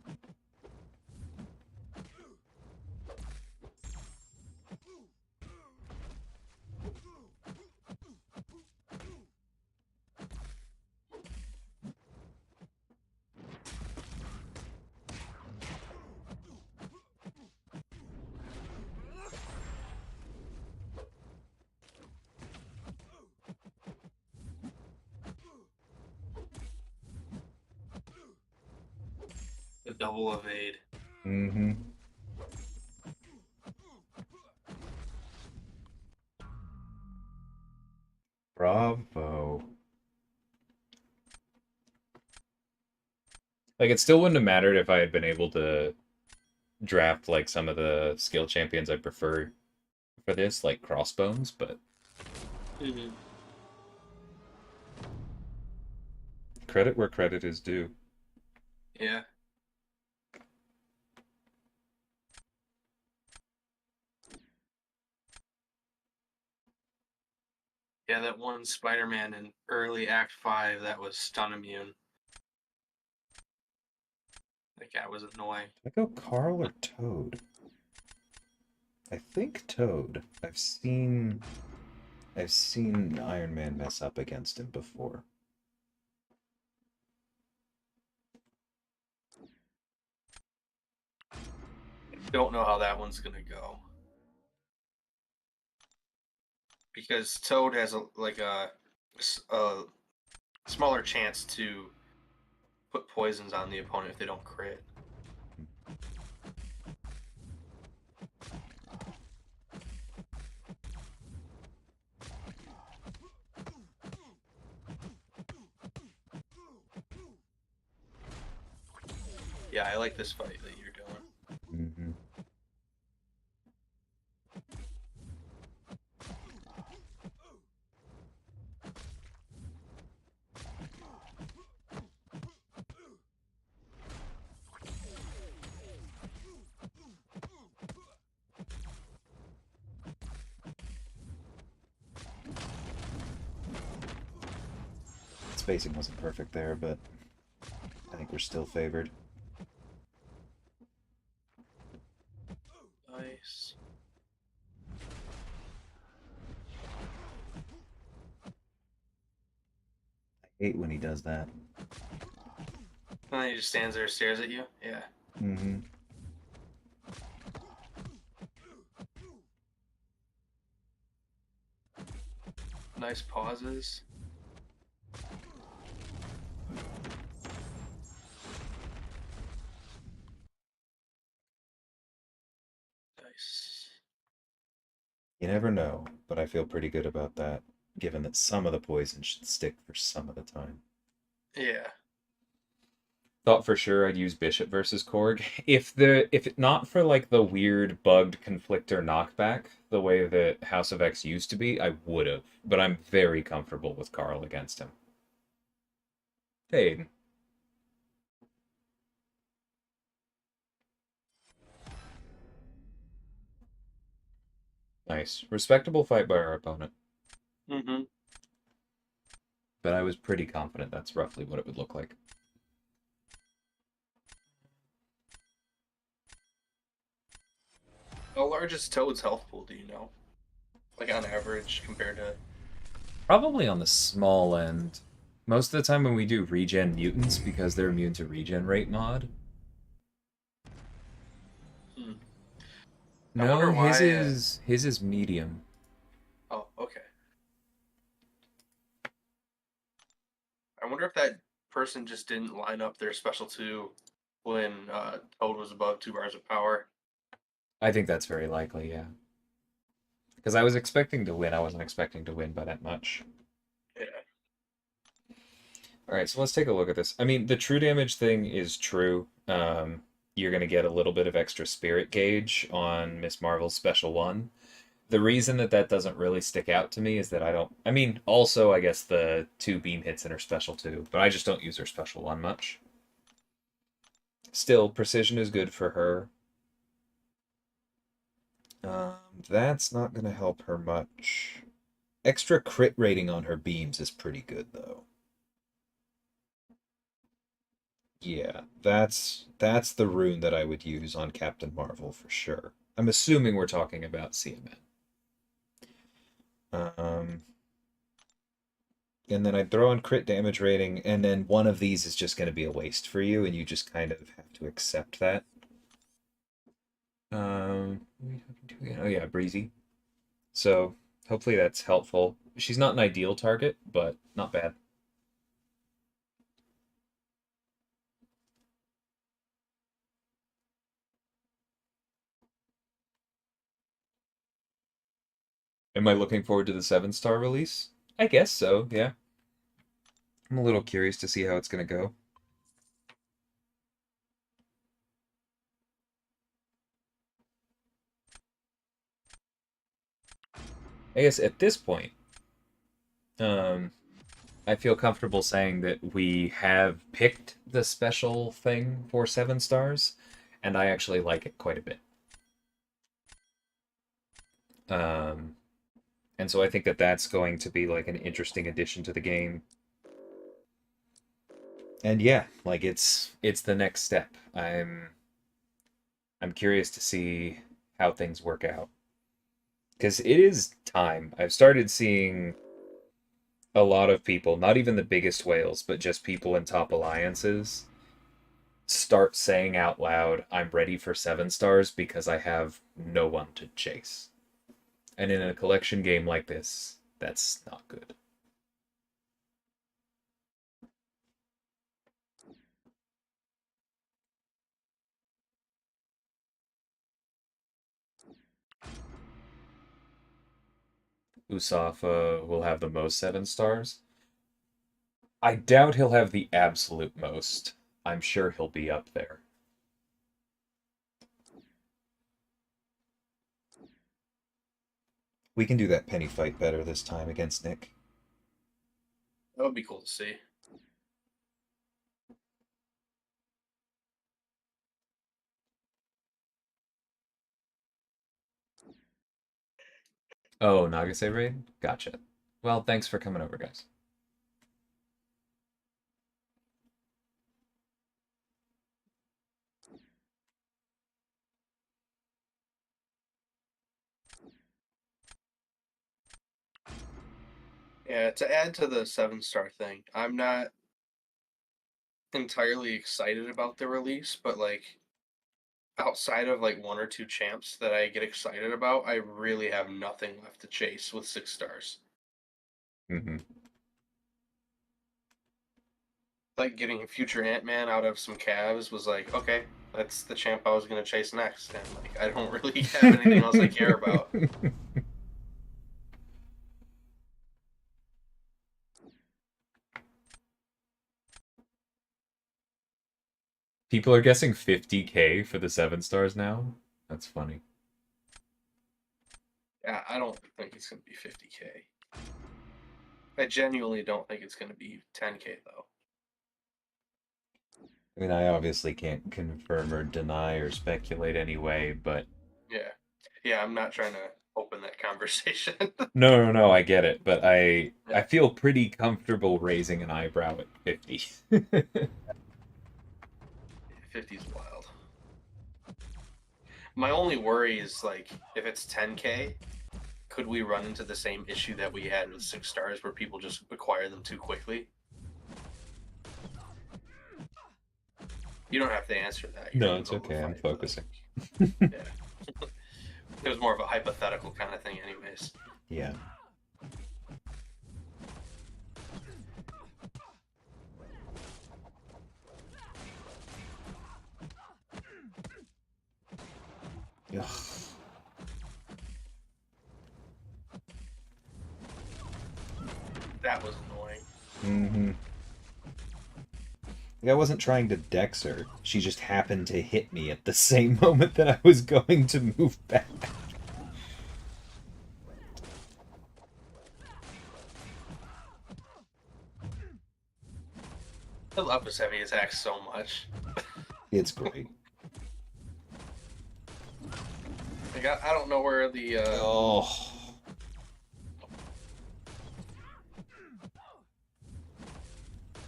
The double evade. Mm-hmm. Bravo. Like, it still wouldn't have mattered if I had been able to draft, like, some of the skill champions I prefer for this, like Crossbones, but Mm-hmm. credit where credit is due. Yeah. Yeah, that one Spider-Man in early Act 5 that was stun immune. That guy was annoying. I go Carl or Toad? I think Toad. I've seen Iron Man mess up against him before. Don't know how that one's gonna go. Because Toad has a smaller chance to put poisons on the opponent if they don't crit. Yeah, I like this fight that you're doing. Mm-hmm. Spacing wasn't perfect there, but I think we're still favored. Nice. I hate when he does that. And then he just stands there and stares at you. Yeah. Mm-hmm. Nice pauses. Nice. You never know, but I feel pretty good about that, given that some of the poison should stick for some of the time. Yeah. Thought for sure I'd use Bishop versus Korg. If it not for like the weird bugged conflictor knockback, the way that House of X used to be, I would have. But I'm very comfortable with Carl against him. Hey, Aiden. Nice. Respectable fight by our opponent. Mm-hmm. But I was pretty confident that's roughly what it would look like. How large is Toad's health pool, do you know? Like on average compared to... Probably on the small end. Most of the time when we do regen mutants, because they're immune to regen rate mod. Hmm. I No, wonder why... his is medium. Oh, okay. I wonder if that person just didn't line up their special 2 when Toad was above 2 bars of power. I think that's very likely, yeah. Because I was expecting to win, I wasn't expecting to win by that much. Yeah. All right, so let's take a look at this. I mean, the true damage thing is true. You're going to get a little bit of extra spirit gauge on Miss Marvel's special 1. The reason that that doesn't really stick out to me is that I don't. I mean, also, I guess the 2 beam hits in her special 2, but I just don't use her special 1 much. Still, precision is good for her. That's not going to help her much. Extra crit rating on her beams is pretty good, though. Yeah, that's the rune that I would use on Captain Marvel for sure. I'm assuming we're talking about CMN. And then I'd throw on crit damage rating, and then one of these is just going to be a waste for you, and you just kind of have to accept that. Oh yeah, Breezy. So hopefully that's helpful. She's not an ideal target, but not bad. Am I looking forward to the 7-star release? I guess so, yeah. I'm a little curious to see how it's going to go. I guess at this point, um, I feel comfortable saying that we have picked the special thing for 7 stars, and I actually like it quite a bit. Um, and so I think that that's going to be like an interesting addition to the game. And yeah, like it's the next step. I'm curious to see how things work out because it is time. I've started seeing a lot of people, not even the biggest whales, but just people in top alliances start saying out loud, I'm ready for 7 stars because I have no one to chase. And in a collection game like this, that's not good. Usafa will have the most 7 stars. I doubt he'll have the absolute most. I'm sure he'll be up there. We can do that penny fight better this time against Nick. That would be cool to see. Oh, Nagase raid? Gotcha. Well, thanks for coming over, guys. Yeah, to add to the 7-star thing, I'm not entirely excited about the release, but like outside of like one or two champs that I get excited about, I really have nothing left to chase with 6 stars. Mm-hmm. Like getting future Ant-Man out of some calves was like, okay, that's the champ I was gonna chase next, and like I don't really have anything else I care about. People are guessing 50K for the 7 stars now. That's funny. Yeah, I don't think it's gonna be 50K. I genuinely don't think it's gonna be 10K though. I mean, I obviously can't confirm or deny or speculate anyway, but Yeah, yeah, I'm not trying to open that conversation. no, I get it, but I Yeah, feel pretty comfortable raising an eyebrow at 50. 50's wild. My only worry is like if it's 10K, could we run into the same issue that we had with 6 stars where people just acquire them too quickly? You don't have to answer that. No, it's okay. I'm focusing. Yeah. It was more of a hypothetical kind of thing, anyways. Yeah. Ugh. That was annoying. Mm-hmm. Like I wasn't trying to dex her. She just happened to hit me at the same moment that I was going to move back. I love his heavy attacks so much. It's great. Like, I don't know where the Oh.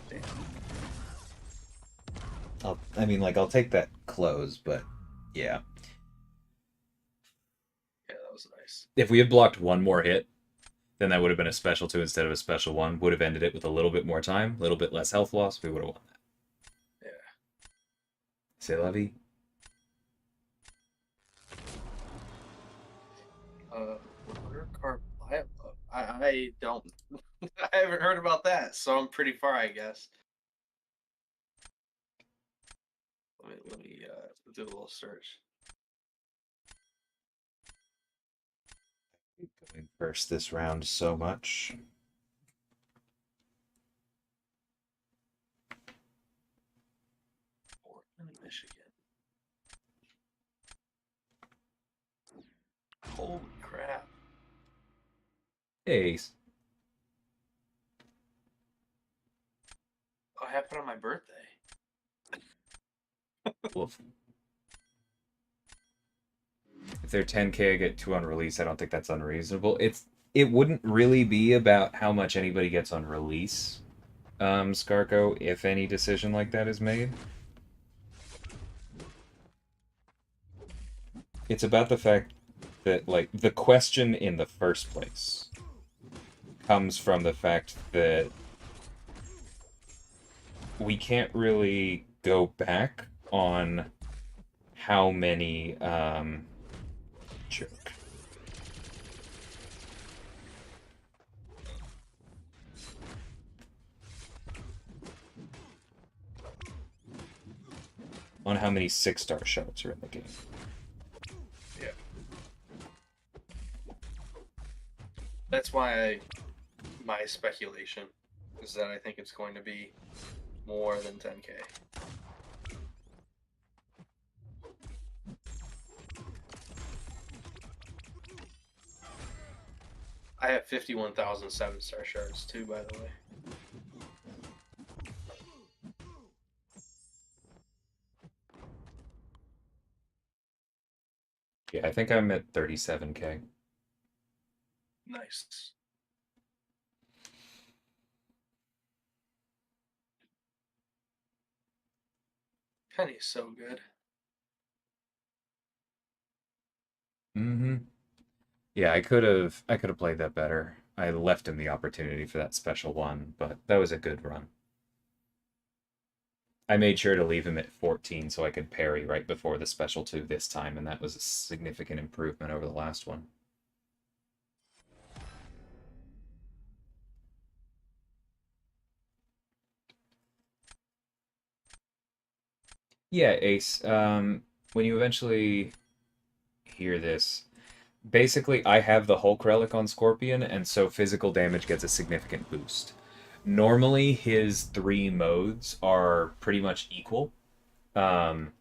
damn. I mean, like, I'll take that close, but yeah. Yeah, that was nice. If we had blocked one more hit, then that would have been a special 2 instead of a special 1. Would have ended it with a little bit more time, a little bit less health loss. We would have won that. Yeah. C'est la vie. Water card I don't. I haven't heard about that, so I'm pretty far, I guess. Let me do a little search. Going first this round so much. Portland, Michigan. Holy crap! Ace. What happened on my birthday? Woof. If they're 10k, I get 2 on release. I don't think that's unreasonable. It wouldn't really be about how much anybody gets on release, Skarko, if any decision like that is made. It's about the fact that, like, the question in the first place comes from the fact that we can't really go back on how many, jerk. On how many 6-star shards are in the game. Yeah. That's why my speculation is that I think it's going to be more than 10k. I have 51,000 7-star shards too, by the way. Yeah, I think I'm at 37k. Nice. Penny's so good. Mm-hmm. Yeah, I could have played that better. I left him the opportunity for that special 1, but that was a good run. I made sure to leave him at 14 so I could parry right before the special 2 this time, and that was a significant improvement over the last one. Yeah, Ace, when you eventually hear this, basically I have the Hulk Relic on Scorpion, and so physical damage gets a significant boost. Normally, his 3 modes are pretty much equal. And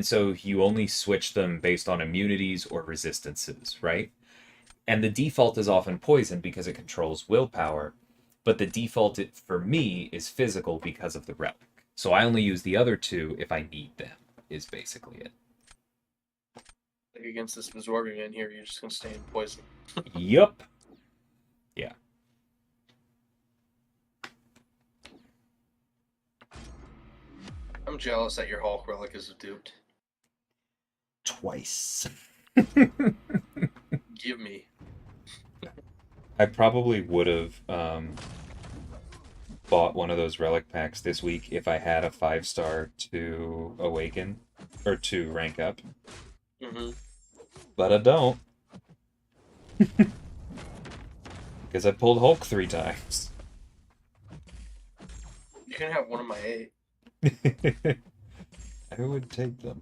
so you only switch them based on immunities or resistances, right? And the default is often poison because it controls willpower, but the default for me is physical because of the relic. So I only use the other 2 if I need them, is basically it. Like against this absorbing in here, you're just gonna stay in poison. Yup. Yeah. I'm jealous that your Hulk relic is duped. Twice. Give me. I probably would have bought one of those relic packs this week if I had a 5-star to awaken or to rank up. Mm-hmm. But I don't. Because I pulled Hulk 3 times. You can have one of my 8. I would take them.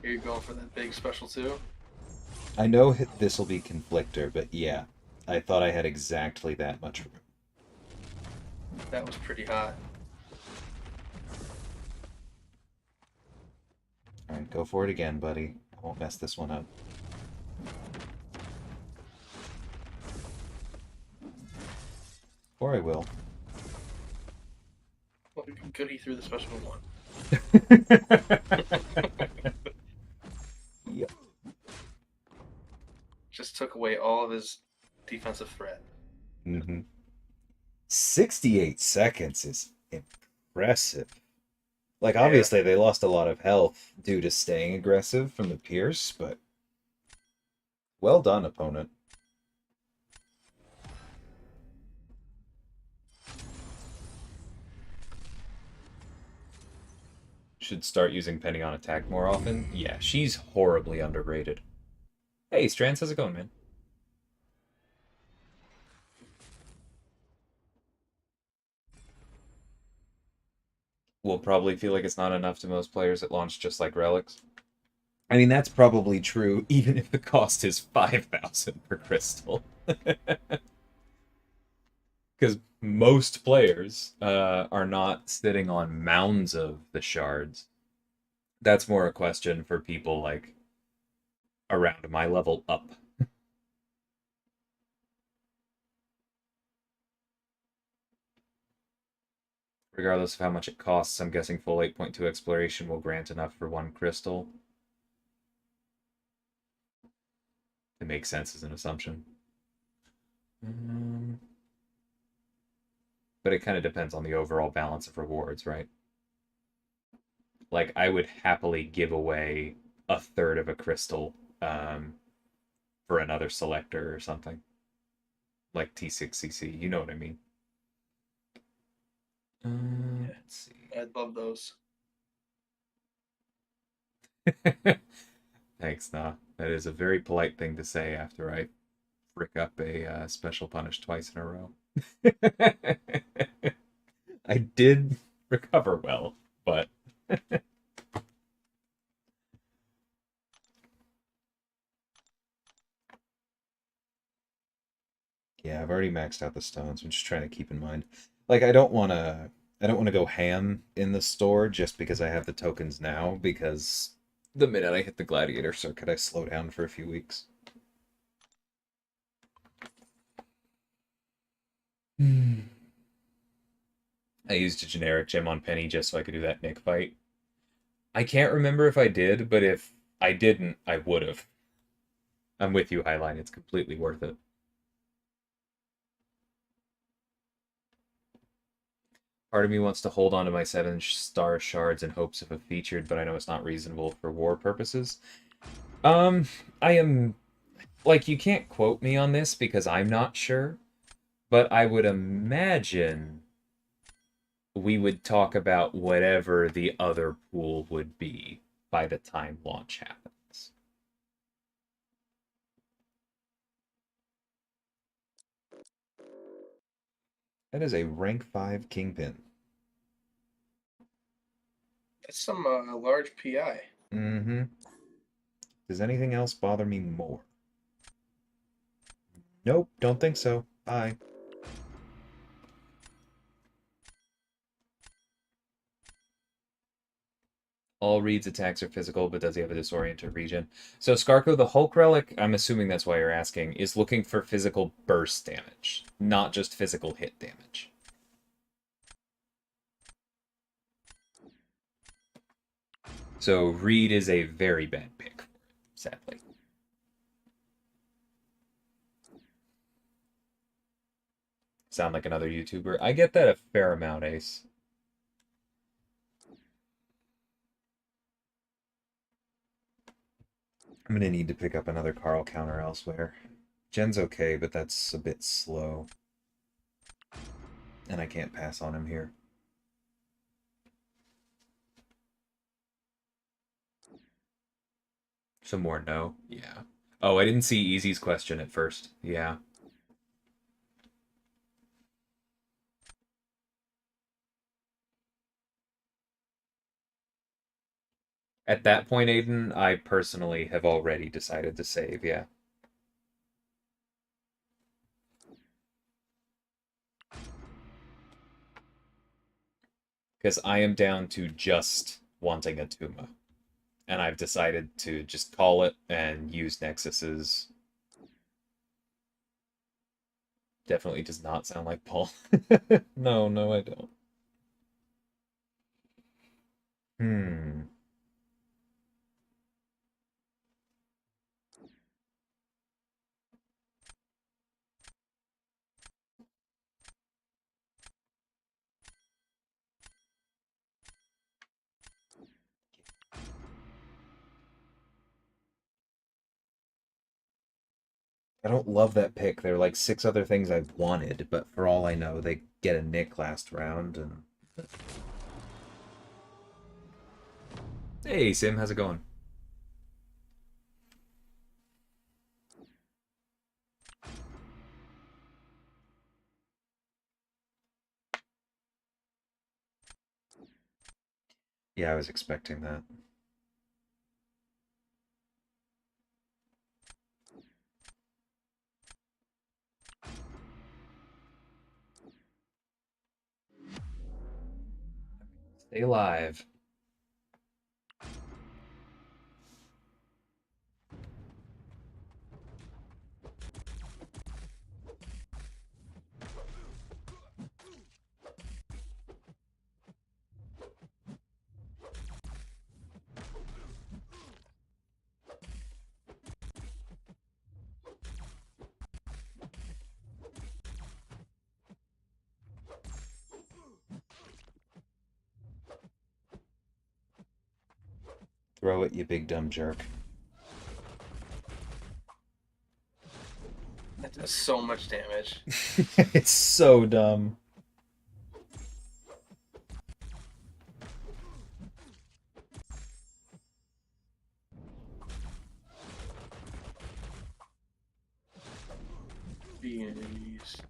Are you going for that big special 2? I know this will be Conflictor, but yeah, I thought I had exactly that much room. That was pretty hot. Alright, go for it again, buddy. I won't mess this one up. Or I will. Well, good he threw the special 1. Yep. just took away all of his defensive threat. 68 seconds is impressive. Like, Yeah. obviously, they lost a lot of health due to staying aggressive from the Pierce, but well done, opponent. Should start using Penny on attack more often. Yeah, she's horribly underrated. Hey, Strands, how's it going, man? Will probably feel like it's not enough to most players at launch, just like Relics. I mean, that's probably true, even if the cost is 5,000 per crystal. Because most players are not sitting on mounds of the shards. That's more a question for people like around my level up. Regardless of how much it costs, I'm guessing full 8.2 exploration will grant enough for one crystal. It makes sense as an assumption. But it kind of depends on the overall balance of rewards, right? Like, I would happily give away a third of a crystal for another selector or something. Like T6CC, you know what I mean? Let's see. I'd love those. Thanks, nah. That is a very polite thing to say after I frick up a special punish twice in a row. I did recover well, but yeah, I've already maxed out the stones. I'm just trying to keep in mind. Like, I don't want to go ham in the store just because I have the tokens now, because the minute I hit the gladiator circuit, I slow down for a few weeks. I used a generic gem on Penny just so I could do that Nick fight. I can't remember if I did, but if I didn't, I would have. I'm with you, Highline. It's completely worth it. Part of me wants to hold on to my 7-star shards in hopes of a featured, but I know it's not reasonable for war purposes. I am... Like, you can't quote me on this because I'm not sure, but I would imagine we would talk about whatever the other pool would be by the time launch happens. That is a rank 5 Kingpin. That's some large PI. Mm-hmm. Does anything else bother me more? Nope, don't think so. Bye. All Reed's attacks are physical, but does he have a disoriented region? So Skarko, the Hulk Relic, I'm assuming that's why you're asking, is looking for physical burst damage, not just physical hit damage. So Reed is a very bad pick, sadly. Sound like another YouTuber. I get that a fair amount, Ace. I'm gonna need to pick up another Carl counter elsewhere. Jen's okay, but that's a bit slow. And I can't pass on him here. Some more no? Yeah. Oh, I didn't see Easy's question at first. Yeah. At that point, Aiden, I personally have already decided to save, yeah. Because I am down to just wanting a Tuma. And I've decided to just call it and use Nexuses. Definitely does not sound like Paul. No, no, I don't. Hmm. I don't love that pick. There are like 6 other things I wanted, but for all I know, they get a nick last round. And hey, Sim, how's it going? Yeah, I was expecting that. Stay alive. Throw it, you big dumb jerk. That does so much damage. It's so dumb. Jeez.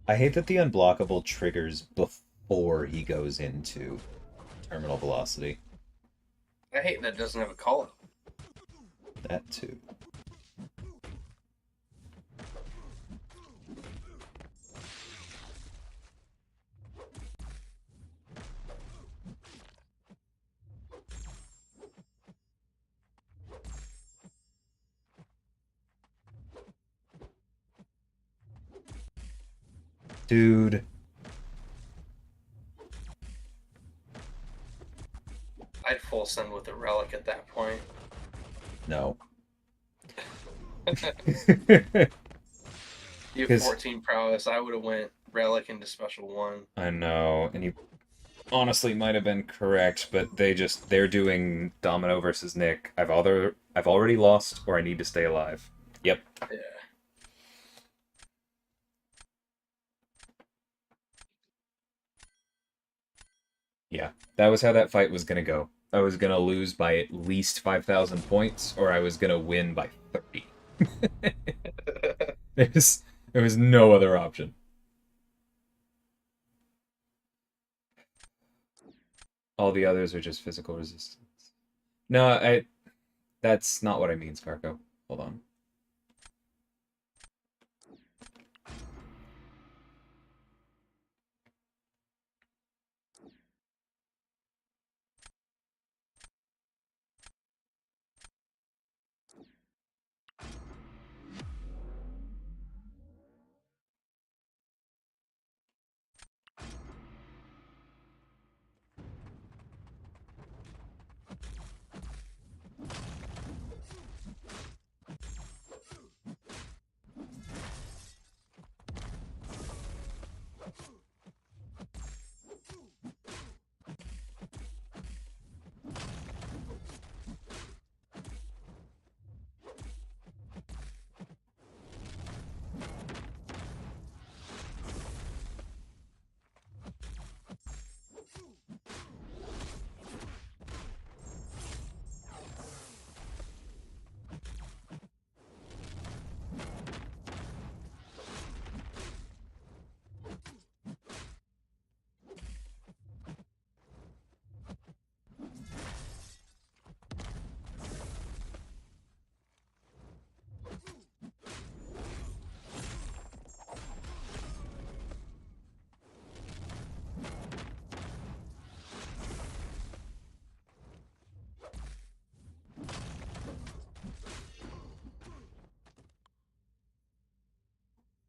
I hate that the unblockable triggers before he goes into terminal velocity. I hate that it doesn't have a call out. That too. Dude. I'd full send with a relic at that point. No. You have 14 prowess. I would have went relic into special 1. I know, and you honestly might have been correct, but they're doing Domino versus Nick. I've already lost, or I need to stay alive. Yep. Yeah. Yeah, that was how that fight was gonna go. I was gonna lose by at least 5,000 points, or I was gonna win by 30. There was no other option. All the others are just physical resistance. No, that's not what I mean, Scarco. Hold on.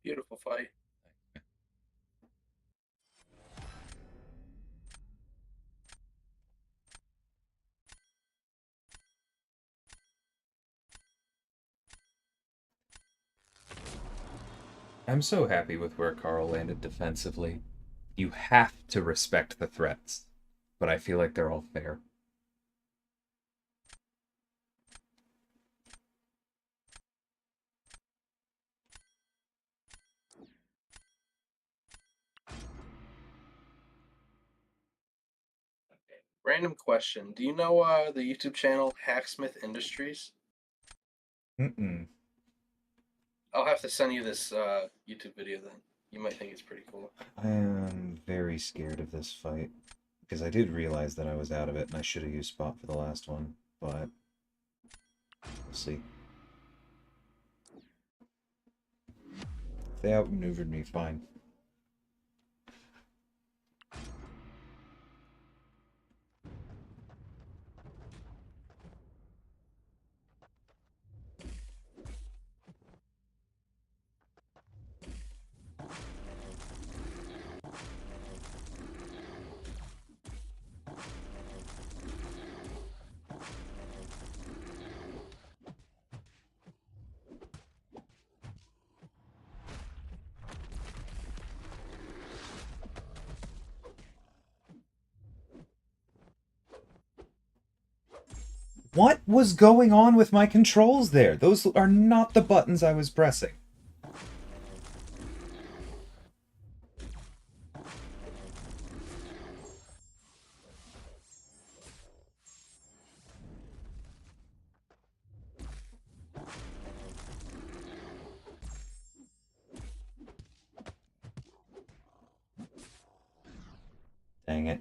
Beautiful fight. I'm so happy with where Carl landed defensively. You have to respect the threats, but I feel like they're all fair. Random question. Do you know the YouTube channel Hacksmith Industries? Mm-mm. I'll have to send you this YouTube video then. You might think it's pretty cool. I am very scared of this fight because I did realize that I was out of it and I should have used spot for the last one, but we'll see. If they outmaneuvered me, fine. What was going on with my controls there? Those are not the buttons I was pressing. Dang it.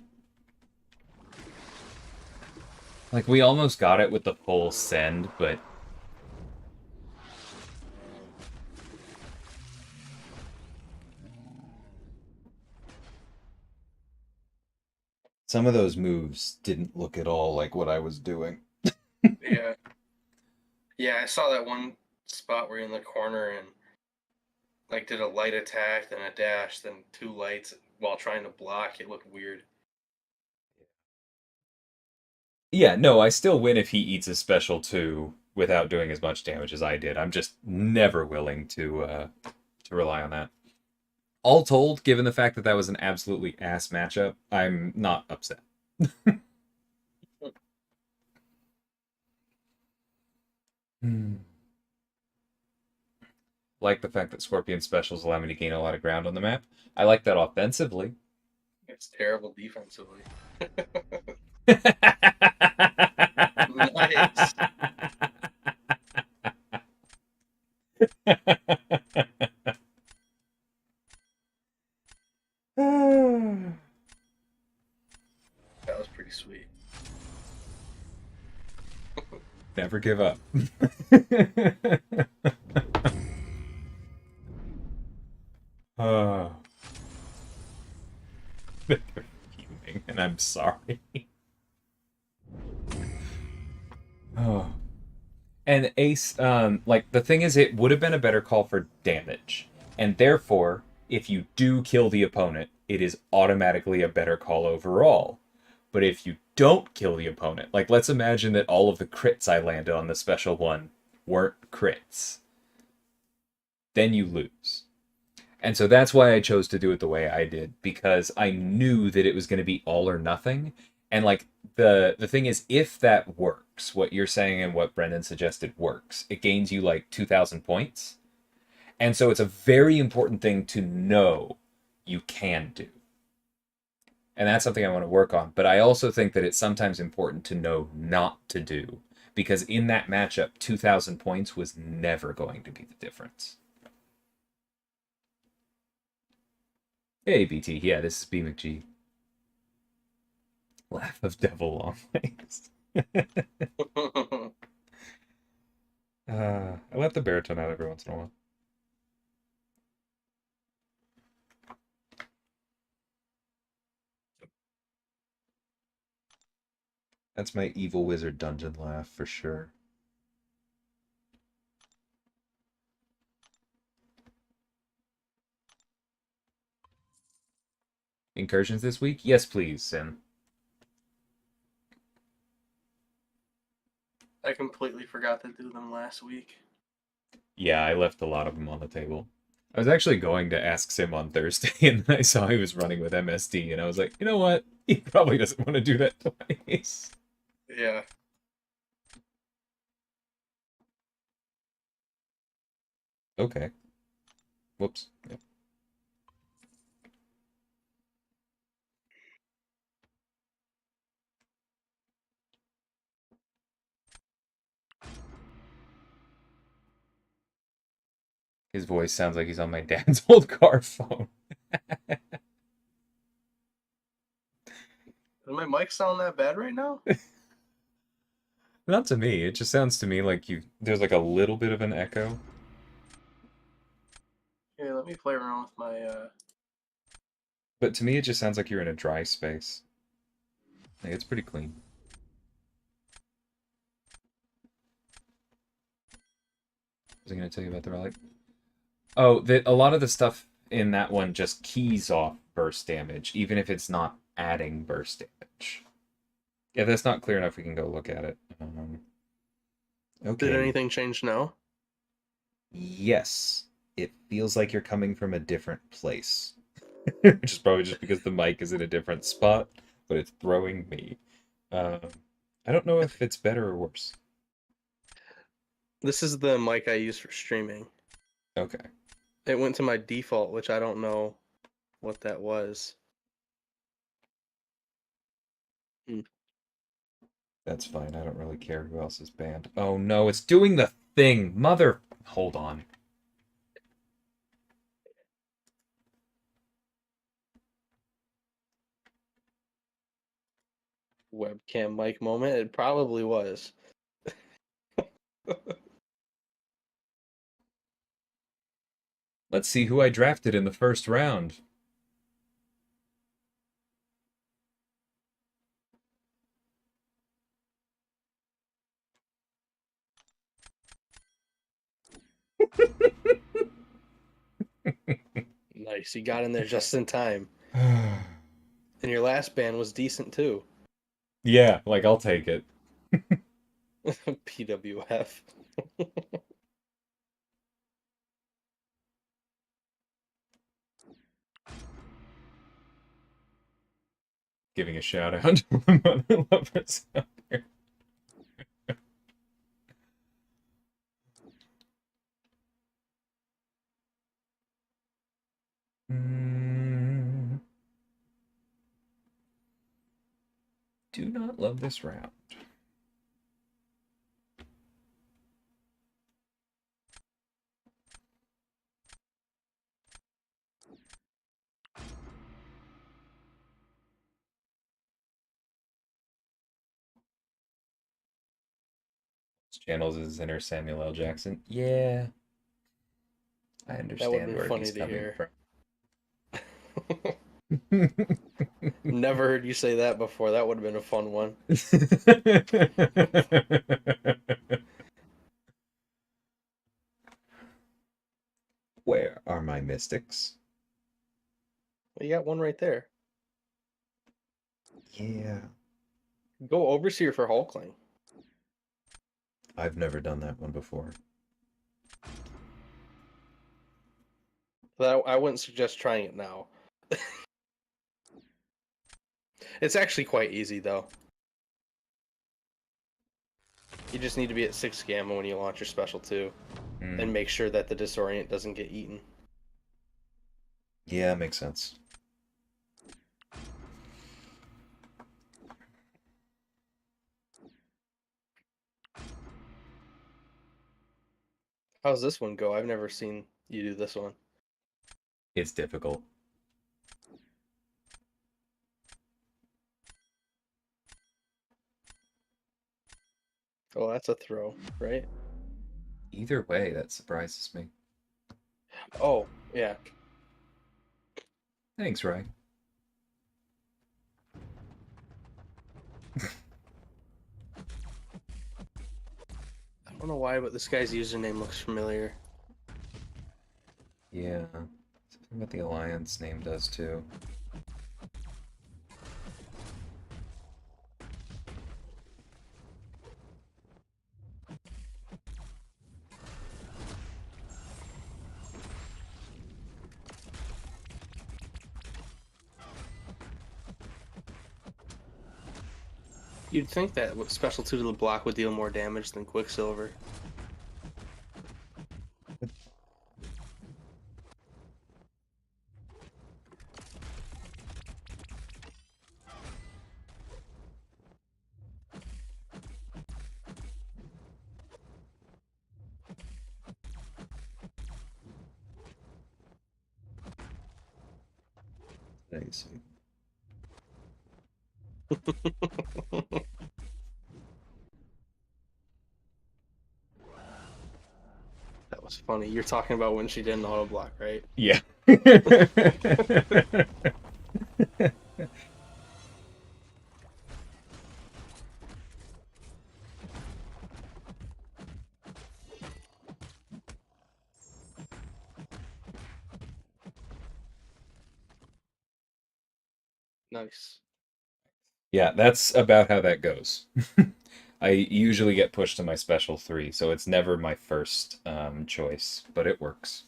Like, we almost got it with the full send, but Some of those moves didn't look at all like what I was doing. Yeah. Yeah, I saw that one spot where you're in the corner and like did a light attack, then a dash, then two lights while trying to block. It looked weird. yeah, no, I still win if he eats a special too without doing as much damage as I did. I'm just never willing to rely on that. All told, given the fact that that was an absolutely ass matchup, I'm not upset. Like the fact that Scorpion specials allow me to gain a lot of ground on the map. I like that offensively. It's terrible defensively. Nice. That was pretty sweet. Never give up. Oh. They're fuming, and I'm sorry. Oh. And Ace, like, the thing is, it would have been a better call for damage. And therefore, if you do kill the opponent, it is automatically a better call overall. But if you don't kill the opponent, like, let's imagine that all of the crits I landed on the special one weren't crits, then you lose. And so that's why I chose to do it the way I did, because I knew that it was going to be all or nothing. And like the thing is, if that works, what you're saying and what Brendan suggested works, it gains you like 2,000 points. And so it's a very important thing to know you can do. And that's something I want to work on. But I also think that it's sometimes important to know not to do, because in that matchup, 2,000 points was never going to be the difference. Hey, BT. Yeah, this is B McG. Laugh of devil long legs. I let the baritone out every once in a while. That's my evil wizard dungeon laugh for sure. Incursions this week? Yes, please, Sim. I completely forgot to do them last week. Yeah, I left a lot of them on the table. I was actually going to ask Sim on Thursday, and then I saw he was running with MSD, and I was like, you know what? He probably doesn't want to do that twice. Yeah. Okay. Whoops. Yep. His voice sounds like he's on my dad's old car phone. Does my mic sound that bad right now? Not to me. It just sounds to me like there's like a little bit of an echo. Here, let me play around with my But to me, it just sounds like you're in a dry space. Like, it's pretty clean. What was I going to tell you about the Relic? Oh, that a lot of the stuff in that one just keys off burst damage, even if it's not adding burst damage. If that's not clear enough, we can go look at it. Okay. Did anything change now? Yes. It feels like you're coming from a different place. Which is probably just because the mic is in a different spot, but it's throwing me. I don't know if it's better or worse. This is the mic I use for streaming. Okay. It went to my default, which I don't know what that was. That's fine. I don't really care who else is banned. Oh no, it's doing the thing. Mother. Hold on. Webcam mic moment. It probably was. Let's see who I drafted in the first round. Nice. You got in there just in time. And your last ban was decent too. Yeah, like I'll take it. PWF. Giving a shout out to the mother lovers out there. Do not love this round. Channels is inner Samuel L. Jackson. Yeah. I understand where he's coming from. Never heard you say that before. That would have been a fun one. Where are my mystics? Well, you got one right there. Yeah. Go Overseer for Hulkling. I've never done that one before. I wouldn't suggest trying it now. It's actually quite easy, though. You just need to be at 6 gamma when you launch your special, too. And make sure that the Disorient doesn't get eaten. Yeah, makes sense. How's this one go? I've never seen you do this one. It's difficult. Oh, that's a throw, right? Either way, that surprises me. Oh, yeah. Thanks, Rye. I don't know why, but this guy's username looks familiar. Yeah. Something about the Alliance name does too. You'd think that special 2 to the block would deal more damage than Quicksilver. Nice. That was funny. You're talking about when she didn't auto block, right? Yeah. Nice. Yeah, that's about how that goes. I usually get pushed to my special 3, so it's never my first choice, but it works.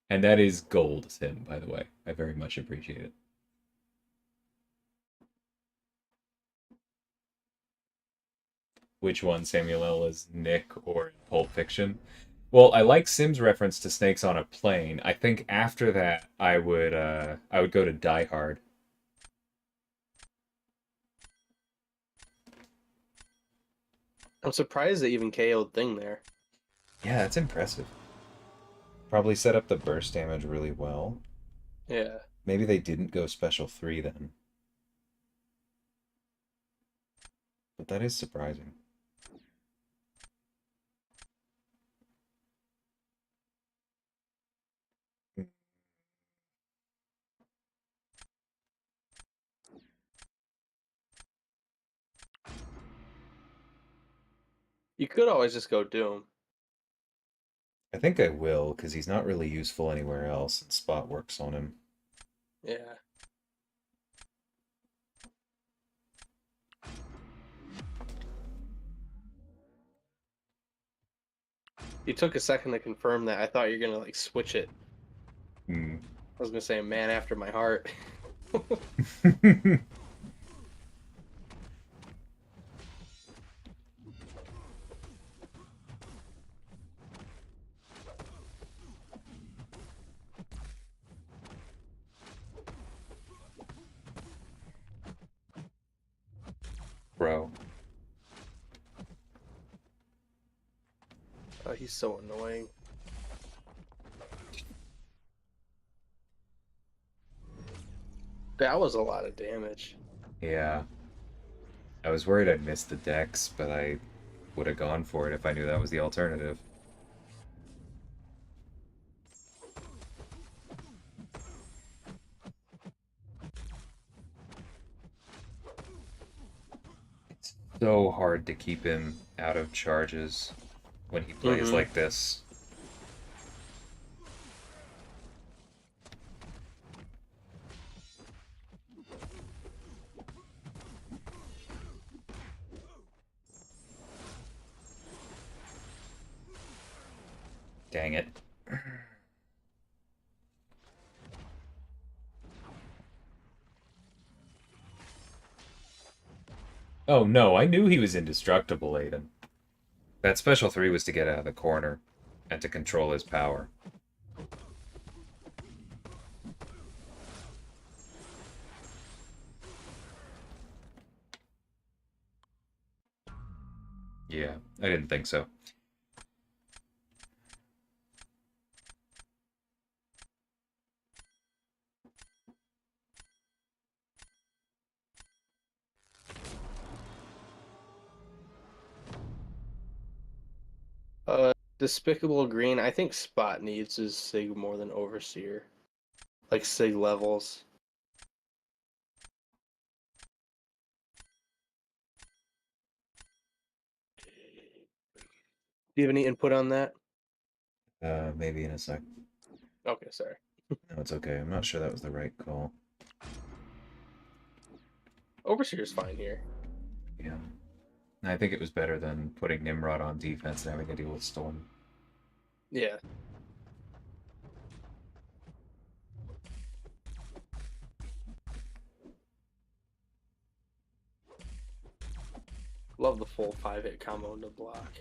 And that is gold, Tim, by the way. I very much appreciate it. Which one, Samuel L. is Nick or Pulp Fiction? Well, I like Sim's reference to snakes on a plane. I think after that I would go to Die Hard. I'm surprised they even KO'd Thing there. Yeah, that's impressive. Probably set up the burst damage really well. Yeah. Maybe they didn't go special 3 then. But that is surprising. You could always just go Doom. I think I will, because he's not really useful anywhere else, and Spot works on him. Yeah. You took a second to confirm that. I thought you were gonna like switch it. Hmm. I was gonna say, man after my heart. Bro. Oh, he's so annoying. That was a lot of damage. Yeah. I was worried I'd missed the dex, but I would have gone for it if I knew that was the alternative. It's so hard to keep him out of charges when he plays like this. Dang it. Oh no, I knew he was indestructible, Aiden. That special 3 was to get out of the corner and to control his power. Yeah, I didn't think so. Despicable Green. I think Spot needs his Sig more than Overseer. Like Sig levels. Do you have any input on that? Maybe in a sec. Okay, sorry. No, it's okay. I'm not sure that was the right call. Overseer's fine here. Yeah. I think it was better than putting Nimrod on defense and having to deal with Storm. Yeah. Love the full 5-hit combo into block.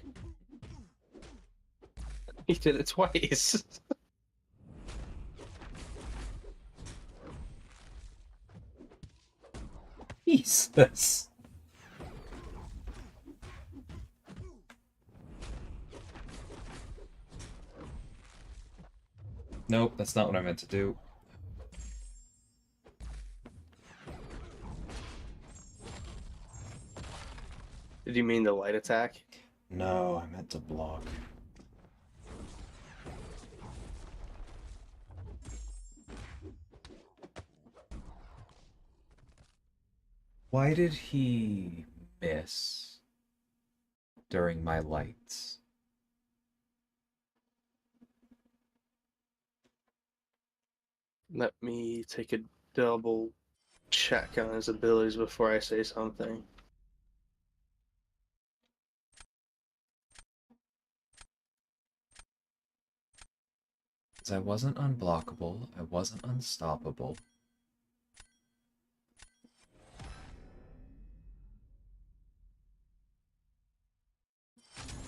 He did it twice. Jesus. Nope, that's not what I meant to do. Did you mean the light attack? No, I meant to block. Why did he miss during my lights? Let me take a double check on his abilities before I say something. Because I wasn't unblockable, I wasn't unstoppable.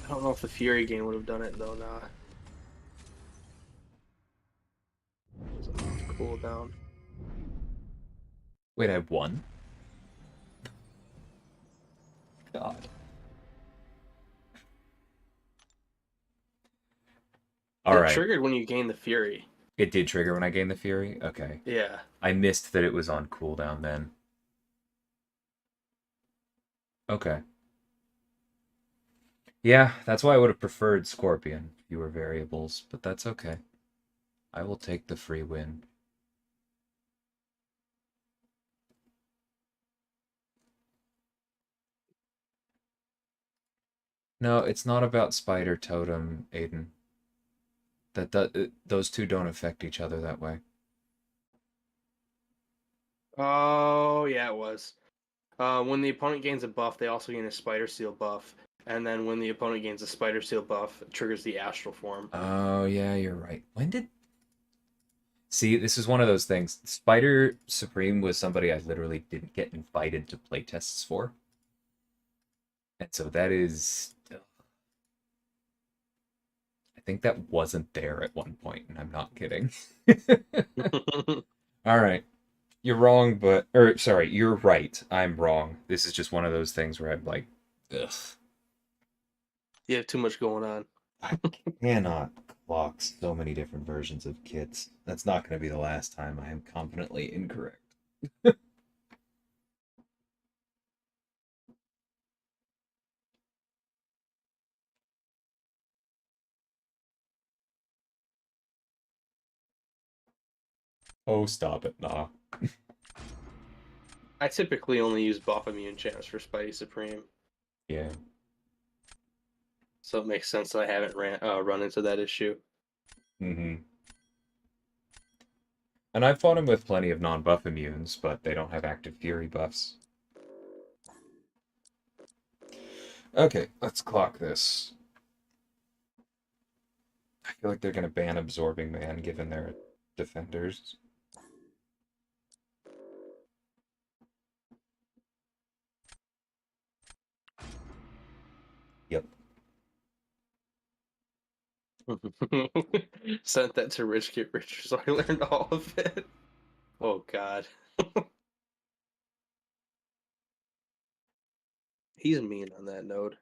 I don't know if the Fury game would have done it though. Nah. It's off cooldown. Wait, I won? God. It Alright. triggered when you gain the Fury. It did trigger when I gained the Fury? Okay. Yeah. I missed that it was on cooldown then. Okay. Yeah, that's why I would have preferred Scorpion. Fewer variables, but that's okay. I will take the free win. No, it's not about Spider Totem, Aiden. Those two don't affect each other that way. Oh, yeah, it was. When the opponent gains a buff, they also gain a Spider Seal buff. And then when the opponent gains a Spider Seal buff, it triggers the Astral Form. Oh, yeah, you're right. When did... See, this is one of those things. Spider Supreme was somebody I literally didn't get invited to playtests for. And so that is... I think that wasn't there at one point, and I'm not kidding. Alright. You're wrong, but... Or, sorry, you're right. I'm wrong. This is just one of those things where I'm like, ugh. You have too much going on. I cannot clock so many different versions of kits. That's not going to be the last time I am confidently incorrect. Oh, stop it, nah. I typically only use buff immune champs for Spidey Supreme. Yeah. So it makes sense that I haven't run into that issue. Mm-hmm. And I've fought him with plenty of non-buff immunes, but they don't have active Fury buffs. Okay, let's clock this. I feel like they're going to ban Absorbing Man, given their defenders. Yep. Sent that to Rich Get Richer, so I learned all of it. Oh, God. He's mean on that node.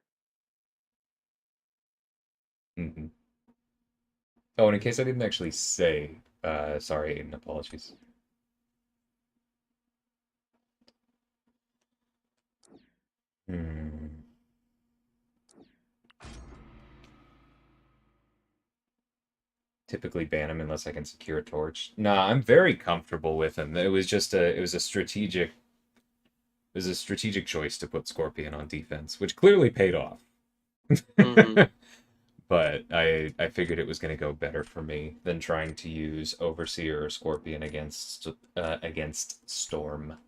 Mm-hmm. Oh, and in case I didn't actually say, sorry, Aiden, apologies. Hmm. Typically ban him unless I can secure a torch. Nah, I'm very comfortable with him. It was just a strategic choice to put Scorpion on defense, which clearly paid off. Mm-hmm. But I figured it was going to go better for me than trying to use Overseer or Scorpion against Storm.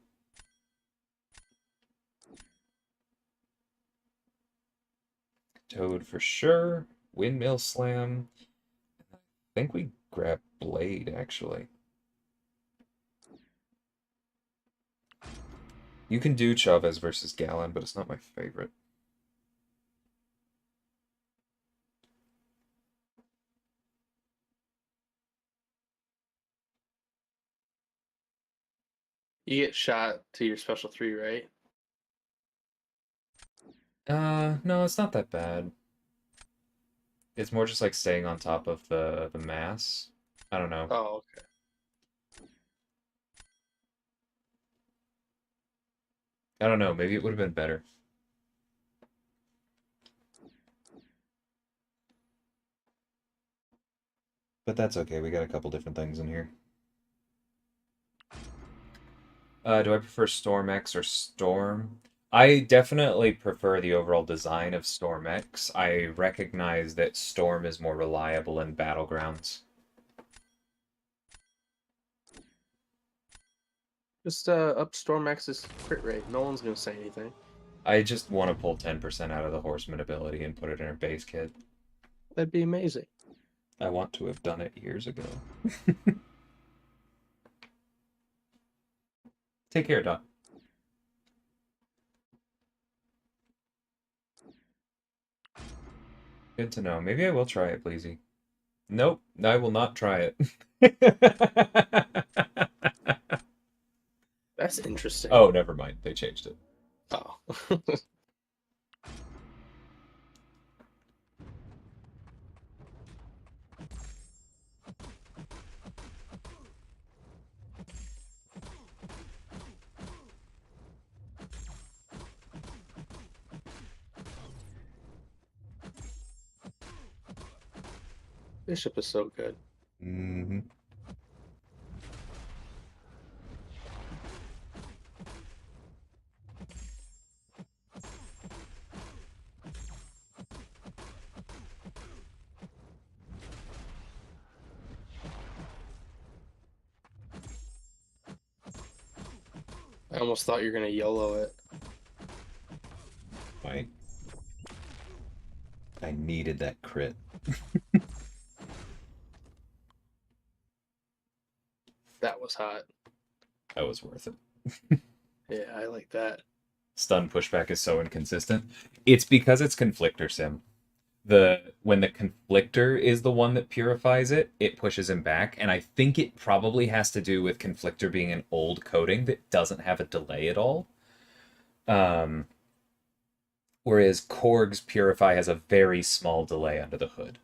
Toad for sure. Windmill Slam. I think we grab Blade, actually. You can do Chavez versus Gallon, but it's not my favorite. You get shot to your special 3, right? No, it's not that bad. It's more just like staying on top of the mass. I don't know. Oh, okay. I don't know. Maybe it would have been better. But that's okay. We got a couple different things in here. Do I prefer Storm X or Storm? I definitely prefer the overall design of Storm X. I recognize that Storm is more reliable in Battlegrounds. Just up Storm X's crit rate. No one's gonna say anything. I just want to pull 10% out of the Horseman ability and put it in her base kit. That'd be amazing. I want to have done it years ago. Take care, Dot. Good to know. Maybe I will try it, Bleezy. Nope, I will not try it. That's interesting. Oh, never mind. They changed it. Oh. Bishop is so good. Mm-hmm. I almost thought you were gonna YOLO it. Right. I needed that crit. That was hot. That was worth it. Yeah, I like that. Stun pushback is so inconsistent. It's because it's Conflictor Sim. When the Conflictor is the one that purifies it, it pushes him back, and I think it probably has to do with Conflictor being an old coding that doesn't have a delay at all. Whereas Korg's Purify has a very small delay under the hood.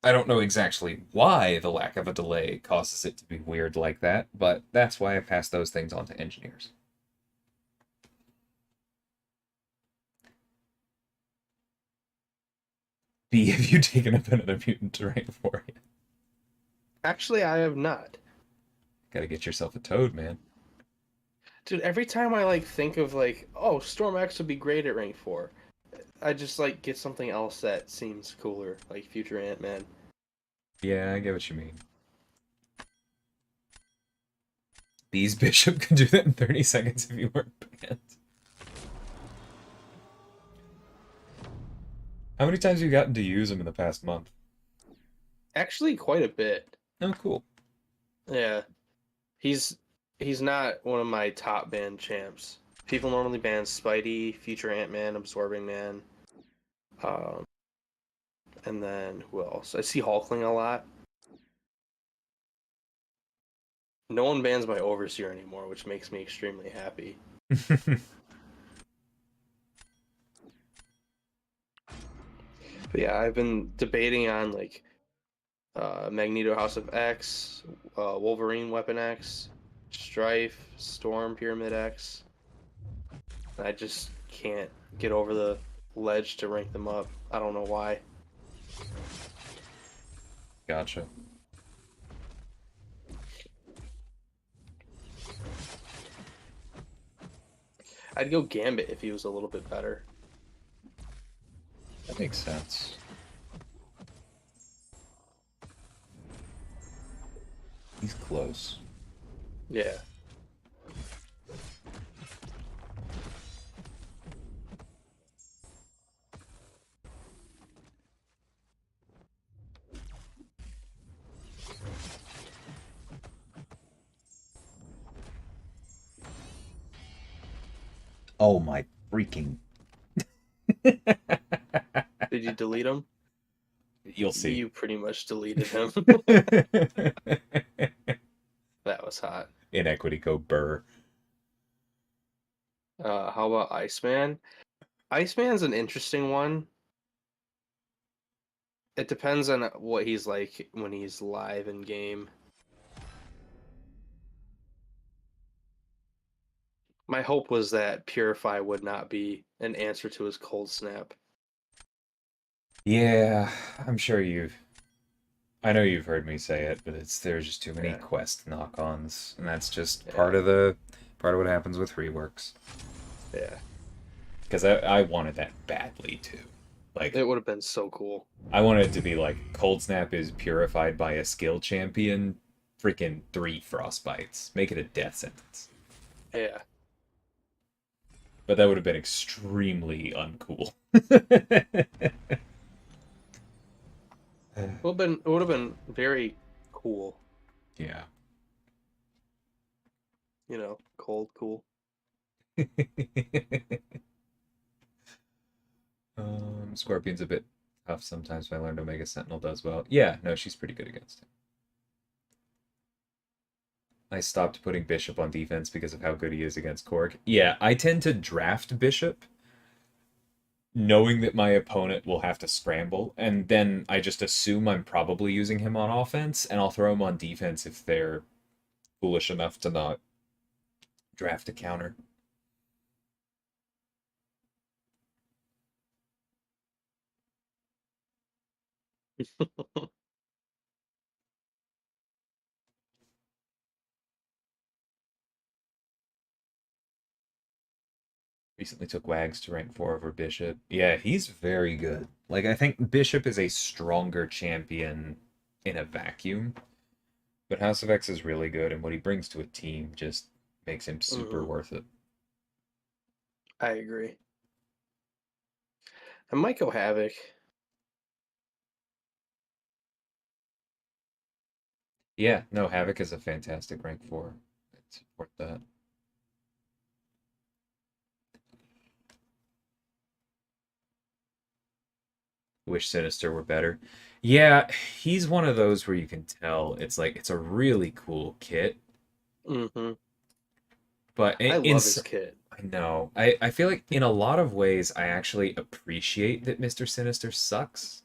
I don't know exactly why the lack of a delay causes it to be weird like that, but that's why I pass those things on to engineers. B, have you taken up another mutant terrain for you? Actually, I have not. Gotta get yourself a toad, man. Dude, every time I think of oh, Storm X would be great at rank 4, I just get something else that seems cooler, like Future Ant-Man. Yeah, I get what you mean. B's Bishop could do that in 30 seconds if you weren't banned. How many times have you gotten to use him in the past month? Actually, quite a bit. Oh, cool. Yeah. He's not one of my top banned champs. People normally ban Spidey, Future Ant-Man, Absorbing Man. And then who else? I see Hulkling a lot. No one bans my Overseer anymore, which makes me extremely happy. But yeah, I've been debating on Magneto House of X, Wolverine Weapon X, Strife, Storm Pyramid X. I just can't get over the ledge to rank them up. I don't know why. Gotcha. I'd go Gambit if he was a little bit better. That makes sense. He's close. Yeah. Oh my freaking... Did you delete him? You'll see. You pretty much deleted him. That was hot. Inequity go burr. How about Iceman? Iceman's an interesting one. It depends on what he's like when he's live in game. My hope was that Purify would not be an answer to his Cold Snap. Yeah, I'm sure I know you've heard me say it, but there's just too many Yeah. quest knock-ons, and that's just Yeah. part of what happens with reworks. Yeah. Because I wanted that badly too. Like, It would have been so cool. I wanted it to be like Cold Snap is purified by a skill champion, freaking 3 frostbites. Make it a death sentence. Yeah. But that would have been extremely uncool. It would have been very cool. Yeah. You know, cold, cool. Scorpion's a bit tough sometimes, but I learned Omega Sentinel does well. Yeah, no, she's pretty good against him. I stopped putting Bishop on defense because of how good he is against Korg. Yeah, I tend to draft Bishop knowing that my opponent will have to scramble, and then I just assume I'm probably using him on offense, and I'll throw him on defense if they're foolish enough to not draft a counter. Recently took Wags to rank 4 over Bishop. Yeah, he's very good. Like, I think Bishop is a stronger champion in a vacuum, but House of X is really good, and what he brings to a team just makes him super worth it. I agree. I might go Havoc. Yeah, no, Havoc is a fantastic rank 4. I support that. Wish Sinister were better. Yeah, he's one of those where you can tell it's like it's a really cool kit, Mm-hmm. but I love his kit. I know. I feel like in a lot of ways I actually appreciate that Mr. Sinister sucks.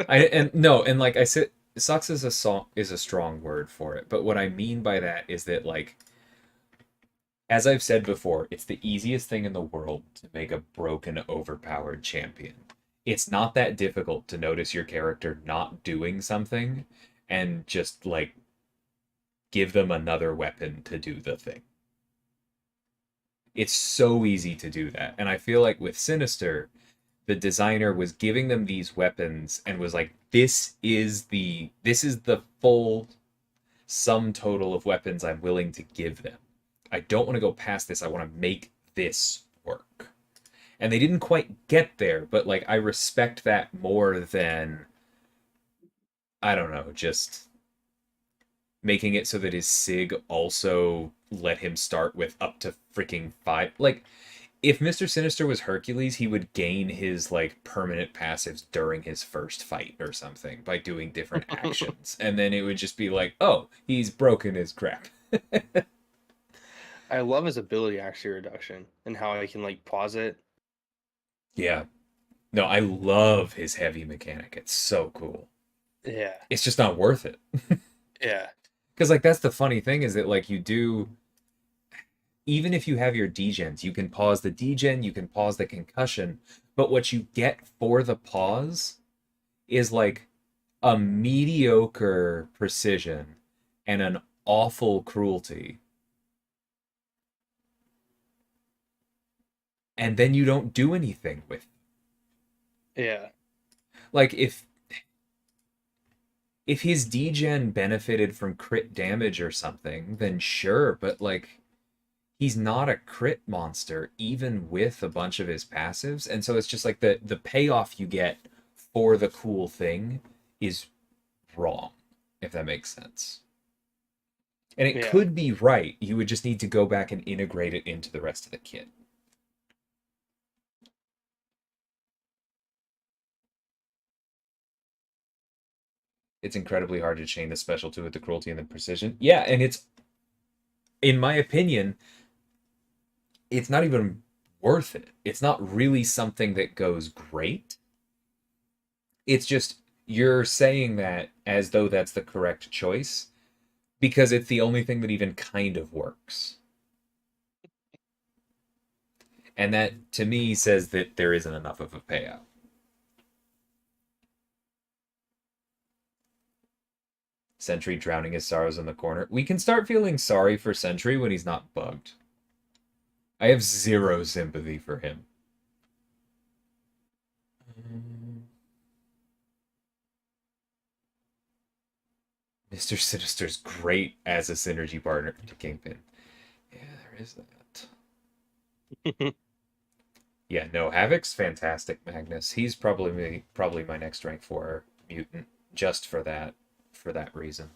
And like I said, sucks is a strong word for it, but what I mean by that is that, like, as I've said before, it's the easiest thing in the world to make a broken, overpowered champion. It's not that difficult to notice your character not doing something and just, like, give them another weapon to do the thing. It's so easy to do that. And I feel like with Sinister, the designer was giving them these weapons and was like, this is the full sum total of weapons I'm willing to give them. I don't want to go past this. I want to make this work. And they didn't quite get there, but, like, I respect that more than, I don't know, just making it so that his SIG also let him start with up to freaking 5. Like, if Mr. Sinister was Hercules, he would gain his, like, permanent passives during his first fight or something by doing different actions. And then it would just be like, oh, he's broken his crap. I love his ability accuracy reduction and how I can, like, pause it. Yeah. No, I love his heavy mechanic. It's so cool. Yeah. It's just not worth it. Yeah. Because, like, that's the funny thing is that, like, you do... Even if you have your degens, you can pause the degen, you can pause the concussion, but what you get for the pause is, like, a mediocre precision and an awful cruelty. And then you don't do anything with it. Yeah. Like, if his degen benefited from crit damage or something, then sure, but, like, he's not a crit monster, even with a bunch of his passives. And so it's just like the payoff you get for the cool thing is wrong, if that makes sense. And it could be right. You would just need to go back and integrate it into the rest of the kit. It's incredibly hard to chain the special 2 with the cruelty and the precision. Yeah, and it's, in my opinion, it's not even worth it. It's not really something that goes great. It's just you're saying that as though that's the correct choice because it's the only thing that even kind of works. And that, to me, says that there isn't enough of a payout. Sentry drowning his sorrows in the corner. We can start feeling sorry for Sentry when he's not bugged. I have zero sympathy for him. Mr. Sinister's great as a synergy partner to Kingpin. Yeah, there is that. Yeah, no, Havoc's fantastic, Magnus. He's probably my next rank 4 mutant, just for that reason.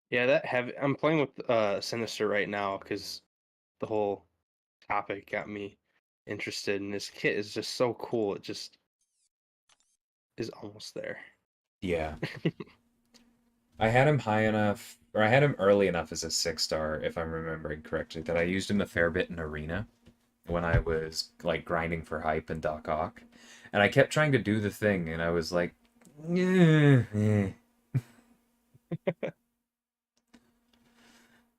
Yeah, I'm playing with Sinister right now because the whole topic got me interested, and this kit is just so cool. It just is almost there. Yeah. I had him high enough, or I had him early enough as a 6-star, if I'm remembering correctly, that I used him a fair bit in Arena when I was like grinding for hype and Doc Ock. And I kept trying to do the thing, and I was like,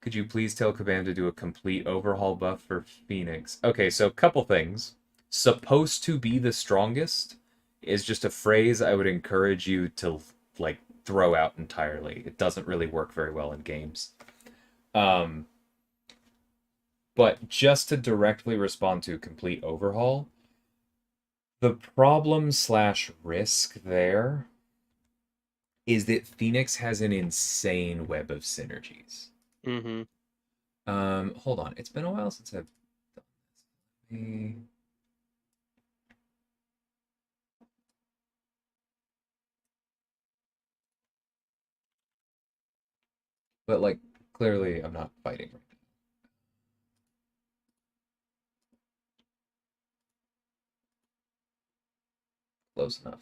Could you please tell Kabam to do a complete overhaul buff for Phoenix? Okay, so couple things. Supposed to be the strongest is just a phrase I would encourage you to like throw out entirely. It doesn't really work very well in games. But just to directly respond to complete overhaul, the problem / risk there is that Phoenix has an insane web of synergies. Mm-hmm. Hold on. It's been a while since I've done this. But like, clearly, I'm not fighting right now. Close enough.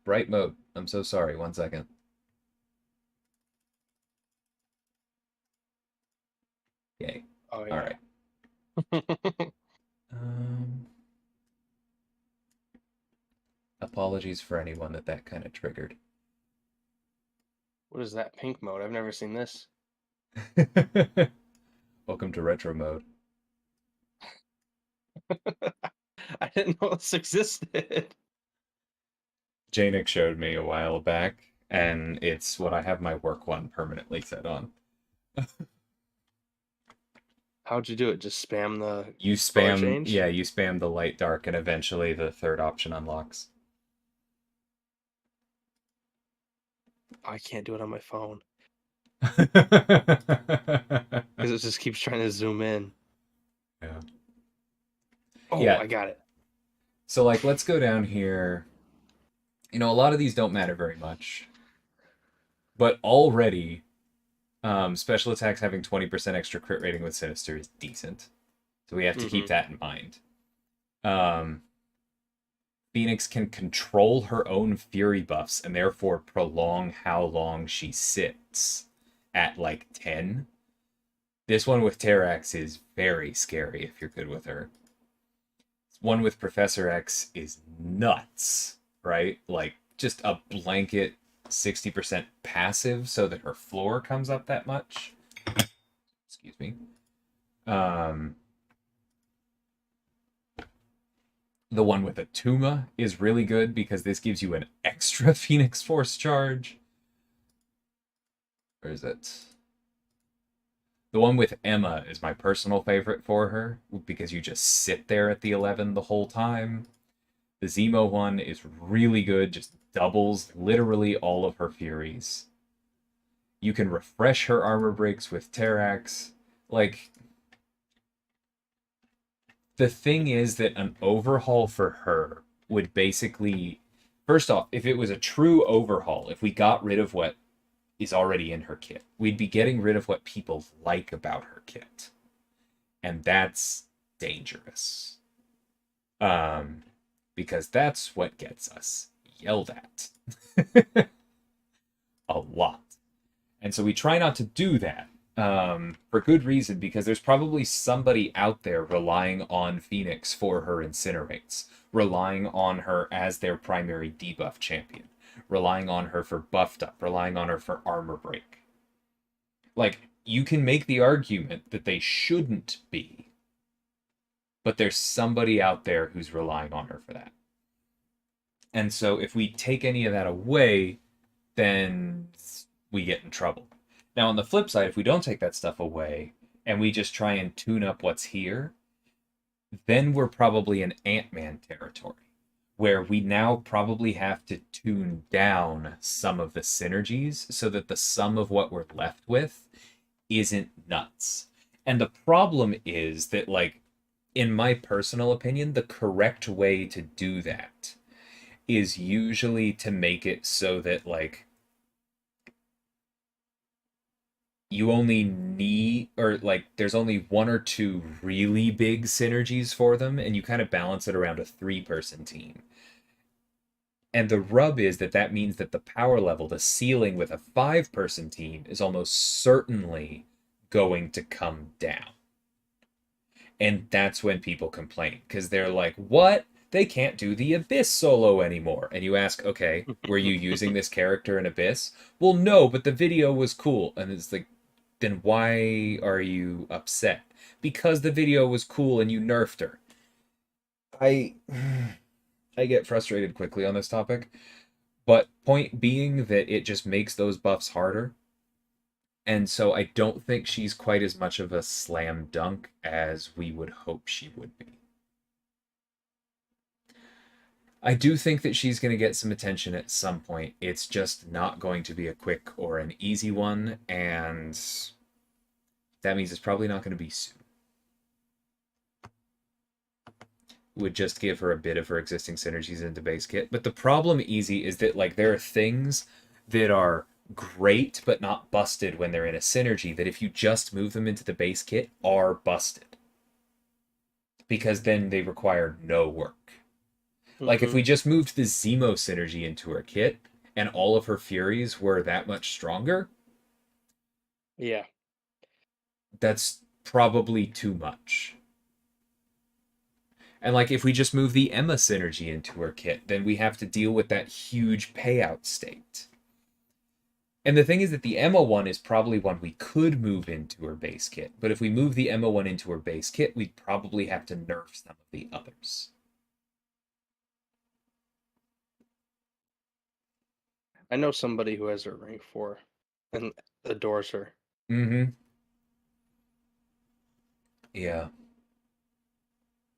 Bright mode. I'm so sorry. 1 second. Yay. Oh yeah. All right. Apologies for anyone that kind of triggered. What is that pink mode? I've never seen this. Welcome to retro mode. I didn't know this existed. Janik showed me a while back, and it's what I have my work one permanently set on. How'd you do it? Just spam the You color spam, change? yeah, you spam the light dark, and eventually the third option unlocks. I can't do it on my phone Yeah. because it just keeps trying to zoom in. Oh, Yeah. I got it. So, like, let's go down here. You know, a lot of these don't matter very much. But already, special attacks having 20% extra crit rating with Sinister is decent. So we have to keep that in mind. Phoenix can control her own fury buffs and therefore prolong how long she sits at like 10. This one with Terrax is very scary if you're good with her. One with Professor X is nuts, right? Like just a blanket 60% passive so that her floor comes up that much. Excuse me. The one with Atuma is really good because this gives you an extra Phoenix Force charge. Where is it? The one with Emma is my personal favorite for her because you just sit there at the 11 the whole time. The Zemo one is really good, just doubles literally all of her furies. You can refresh her armor breaks with Terrax. Like, the thing is that an overhaul for her would basically First off, if it was a true overhaul, if we got rid of what is already in her kit, we'd be getting rid of what people like about her kit. And that's dangerous. Because that's what gets us yelled at. A lot. And so we try not to do that. For good reason, because there's probably somebody out there relying on Phoenix for her incinerates, relying on her as their primary debuff champion, relying on her for buffed up, relying on her for armor break. Like, you can make the argument that they shouldn't be, but there's somebody out there who's relying on her for that. And so if we take any of that away, then we get in trouble. Now, on the flip side, if we don't take that stuff away and we just try and tune up what's here, then we're probably in Ant-Man territory, where we now probably have to tune down some of the synergies so that the sum of what we're left with isn't nuts. And the problem is that, like, in my personal opinion, the correct way to do that is usually to make it so that, like, you only need, or like, there's only one or two really big synergies for them, and you kind of balance it around a 3-person team. And the rub is that that means that the power level, the ceiling with a 5-person team, is almost certainly going to come down. And that's when people complain, because they're like, what? They can't do the Abyss solo anymore. And you ask, okay, were you using this character in Abyss? Well, no, but the video was cool. And it's like, then why are you upset? Because the video was cool and you nerfed her. I get frustrated quickly on this topic, but point being that it just makes those buffs harder. And so I don't think she's quite as much of a slam dunk as we would hope she would be. I do think that she's going to get some attention at some point. It's just not going to be a quick or an easy one, and that means it's probably not going to be soon. Would just give her a bit of her existing synergies into base kit. But the problem, Easy, is that, like, there are things that are great but not busted when they're in a synergy that if you just move them into the base kit are busted. Because then they require no work. Like, if we just moved the Zemo synergy into her kit, and all of her Furies were that much stronger... Yeah. That's probably too much. And, like, if we just move the Emma synergy into her kit, then we have to deal with that huge payout state. And the thing is that the Emma one is probably one we could move into her base kit, but if we move the Emma one into her base kit, we'd probably have to nerf some of the others. I know somebody who has her rank 4 and adores her. Mm-hmm. Yeah.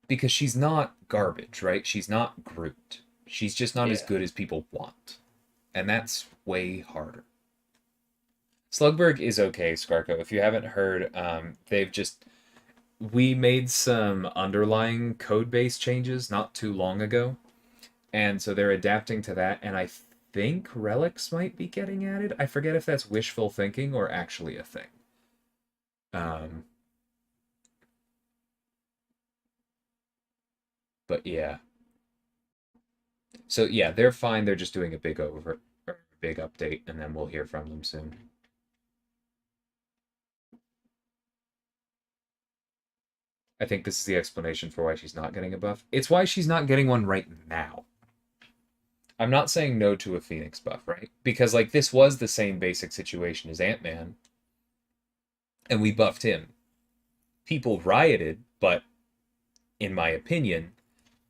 Because she's not garbage, right? She's not Groot. She's just not as good as people want. And that's way harder. Slugberg is okay, Skarko. If you haven't heard, we made some underlying code-based changes not too long ago. And so they're adapting to that, and I think Relics might be getting added. I forget if that's wishful thinking or actually a thing. But yeah. So yeah, they're fine. They're just doing a big update, and then we'll hear from them soon. I think this is the explanation for why she's not getting a buff. It's why she's not getting one right now. I'm not saying no to a Phoenix buff, right? Because, like, this was the same basic situation as Ant-Man. And we buffed him. People rioted, but in my opinion,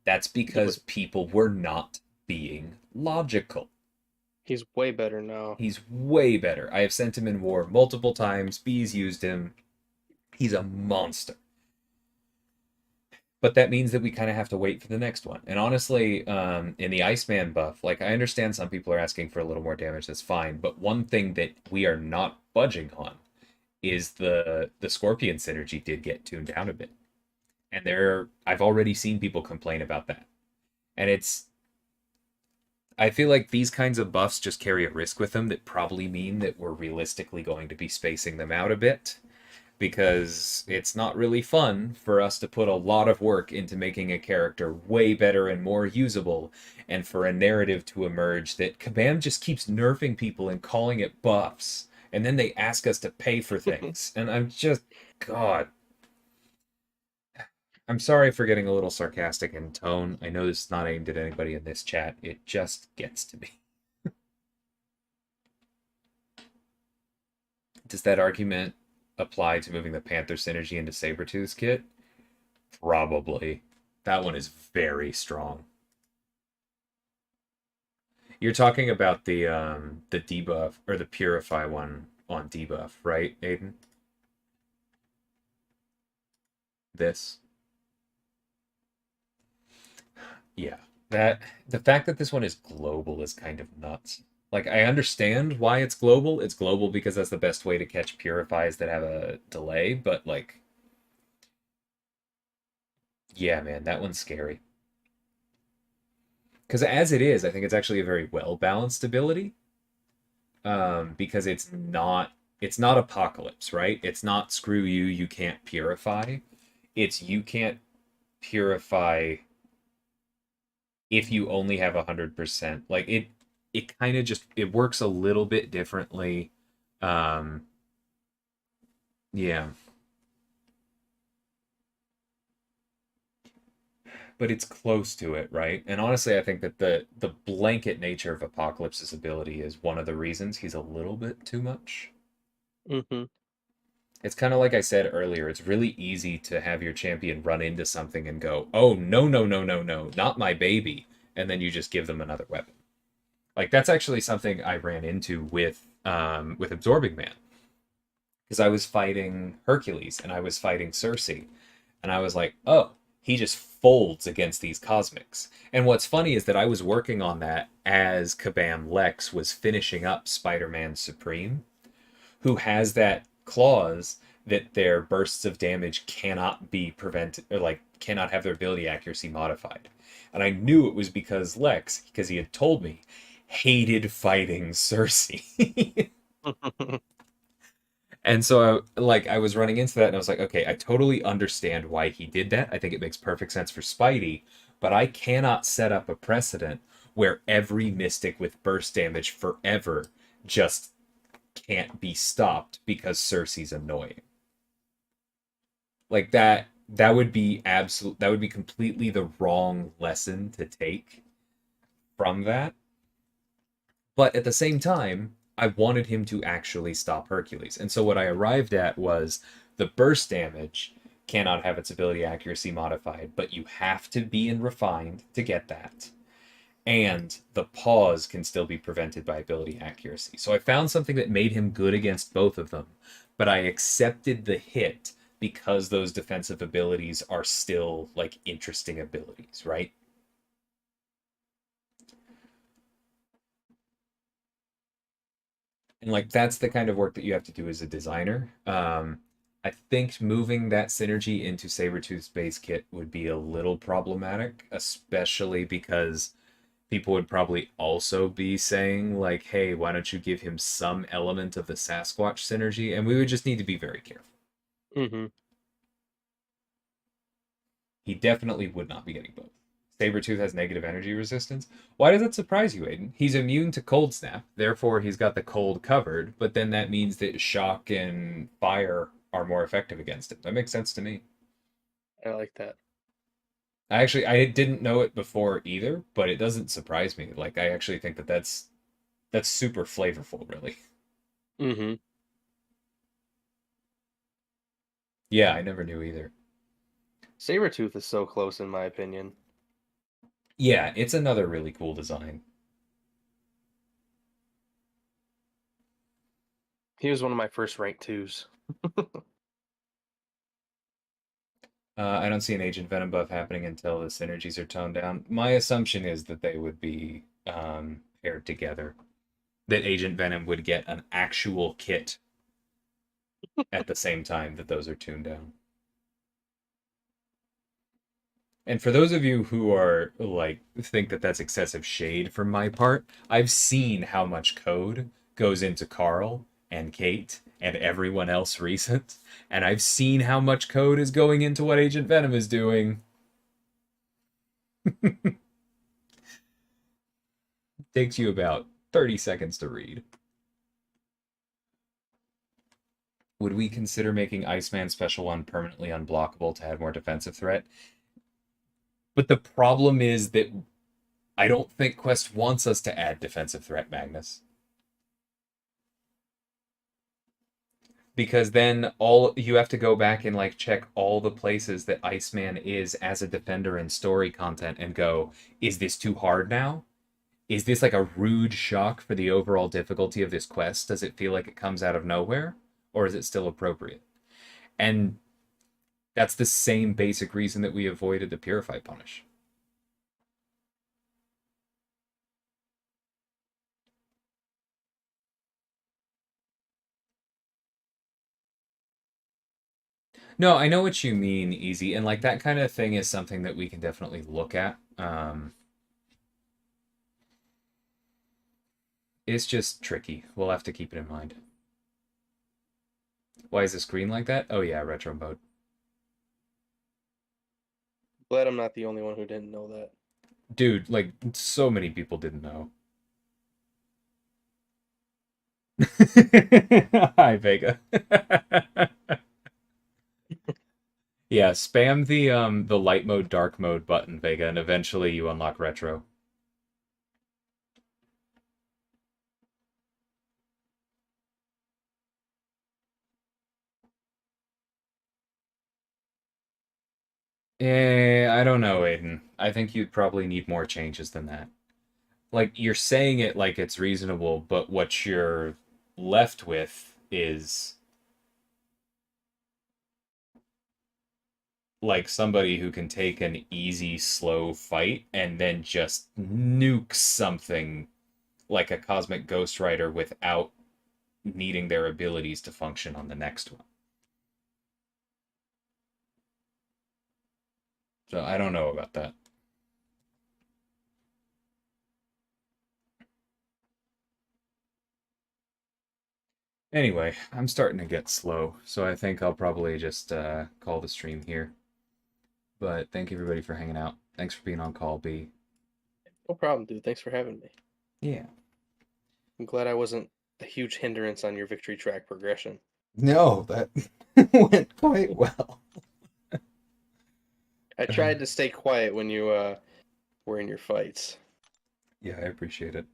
that's because people were not being logical. He's way better now. He's way better. I have sent him in war multiple times. Bees used him. He's a monster. But that means that we kind of have to wait for the next one. And honestly, in the Iceman buff, like, I understand some people are asking for a little more damage, that's fine. But one thing that we are not budging on is the Scorpion synergy did get tuned down a bit. And I've already seen people complain about that. And it's I feel like these kinds of buffs just carry a risk with them that probably mean that we're realistically going to be spacing them out a bit, because it's not really fun for us to put a lot of work into making a character way better and more usable, and for a narrative to emerge that Kabam just keeps nerfing people and calling it buffs, and then they ask us to pay for things. And I'm just, God. I'm sorry for getting a little sarcastic in tone. I know this is not aimed at anybody in this chat. It just gets to me. Does that argument apply to moving the Panther synergy into Sabretooth's kit? Probably. That one is very strong. You're talking about the debuff or the purify one on debuff, right, Aiden? This. Yeah. The fact that this one is global is kind of nuts. Like, I understand why it's global. It's global because that's the best way to catch purifies that have a delay, but like, yeah, man, that one's scary. Because as it is, I think it's actually a very well balanced ability. Because it's not apocalypse, right? It's not screw you, you can't purify. It's you can't purify if you only have 100%. Like it kind of just it works a little bit differently. Um, yeah. But it's close to it, right? And honestly, I think that the blanket nature of Apocalypse's ability is one of the reasons he's a little bit too much. Mm-hmm. It's kind of like I said earlier, it's really easy to have your champion run into something and go, "Oh, no, no, no, no, no, not my baby." And then you just give them another weapon. Like that's actually something I ran into with Absorbing Man. Because I was fighting Hercules and I was fighting Cersei. And I was like, "Oh, he just folds against these cosmics." And what's funny is that I was working on that as Kabam Lex was finishing up Spider-Man Supreme, who has that clause that their bursts of damage cannot be prevented or like cannot have their ability accuracy modified. And I knew it was because Lex, because he had told me, hated fighting Cersei. And so I was running into that and I was like, okay, I totally understand why he did that. I think it makes perfect sense for Spidey, but I cannot set up a precedent where every mystic with burst damage forever just can't be stopped because Cersei's annoying. Like that would be that would be completely the wrong lesson to take from that. But at the same time, I wanted him to actually stop Hercules. And so what I arrived at was the burst damage cannot have its ability accuracy modified, but you have to be in refined to get that. And the pause can still be prevented by ability accuracy. So I found something that made him good against both of them, but I accepted the hit because those defensive abilities are still like interesting abilities, right? And like that's the kind of work that you have to do as a designer. I think moving that synergy into Sabretooth's base kit would be a little problematic, especially because people would probably also be saying like, "Hey, why don't you give him some element of the Sasquatch synergy?" And we would just need to be very careful. Mm-hmm. He definitely would not be getting both. Sabretooth has negative energy resistance. Why does that surprise you, Aiden? He's immune to cold snap, therefore he's got the cold covered, but then that means that shock and fire are more effective against it. That makes sense to me. I like that. I didn't know it before either, but it doesn't surprise me. Like I actually think that that's super flavorful, really. Mm-hmm. Yeah, I never knew either. Sabretooth is so close in my opinion. Yeah, it's another really cool design. He was one of my first rank 2s. I don't see an Agent Venom buff happening until the synergies are toned down. My assumption is that they would be paired together. That Agent Venom would get an actual kit at the same time that those are tuned down. And for those of you who are like think that that's excessive shade from my part, I've seen how much code goes into Carl and Kate and everyone else recent, and I've seen how much code is going into what Agent Venom is doing. Takes you about 30 seconds to read. Would we consider making Iceman Special 1 permanently unblockable to add more defensive threat? But the problem is that I don't think Quest wants us to add defensive threat, Magnus. Because then all you have to go back and like check all the places that Iceman is as a defender in story content and go, is this too hard now? Is this like a rude shock for the overall difficulty of this quest? Does it feel like it comes out of nowhere? Or is it still appropriate? And that's the same basic reason that we avoided the Purify Punish. No, I know what you mean, Easy, and like that kind of thing is something that we can definitely look at. It's just tricky. We'll have to keep it in mind. Why is the screen like that? Oh yeah, retro mode. Glad I'm not the only one who didn't know that. Dude, like, so many people didn't know. Hi, Vega. Yeah, spam the light mode, dark mode button, Vega, and eventually you unlock retro. I don't know, Aiden. I think you'd probably need more changes than that. Like, you're saying it like it's reasonable, but what you're left with is like somebody who can take an easy, slow fight and then just nuke something like a Cosmic Ghost Rider without needing their abilities to function on the next one. So I don't know about that. Anyway, I'm starting to get slow, so I think I'll probably just call the stream here. But thank you everybody for hanging out. Thanks for being on call, B. No problem, dude. Thanks for having me. Yeah. I'm glad I wasn't a huge hindrance on your victory track progression. No, that went quite well. I tried to stay quiet when you were in your fights. Yeah, I appreciate it.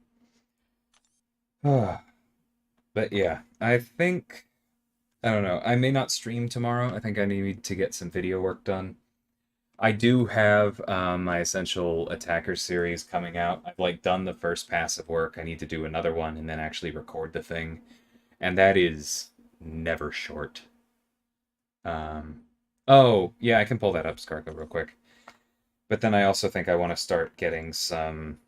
But yeah, I think, I don't know, I may not stream tomorrow. I think I need to get some video work done. I do have my Essential Attacker series coming out. I've like done the first pass of work. I need to do another one and then actually record the thing. And that is never short. Oh, yeah, I can pull that up, Skarko, real quick. But then I also think I want to start getting some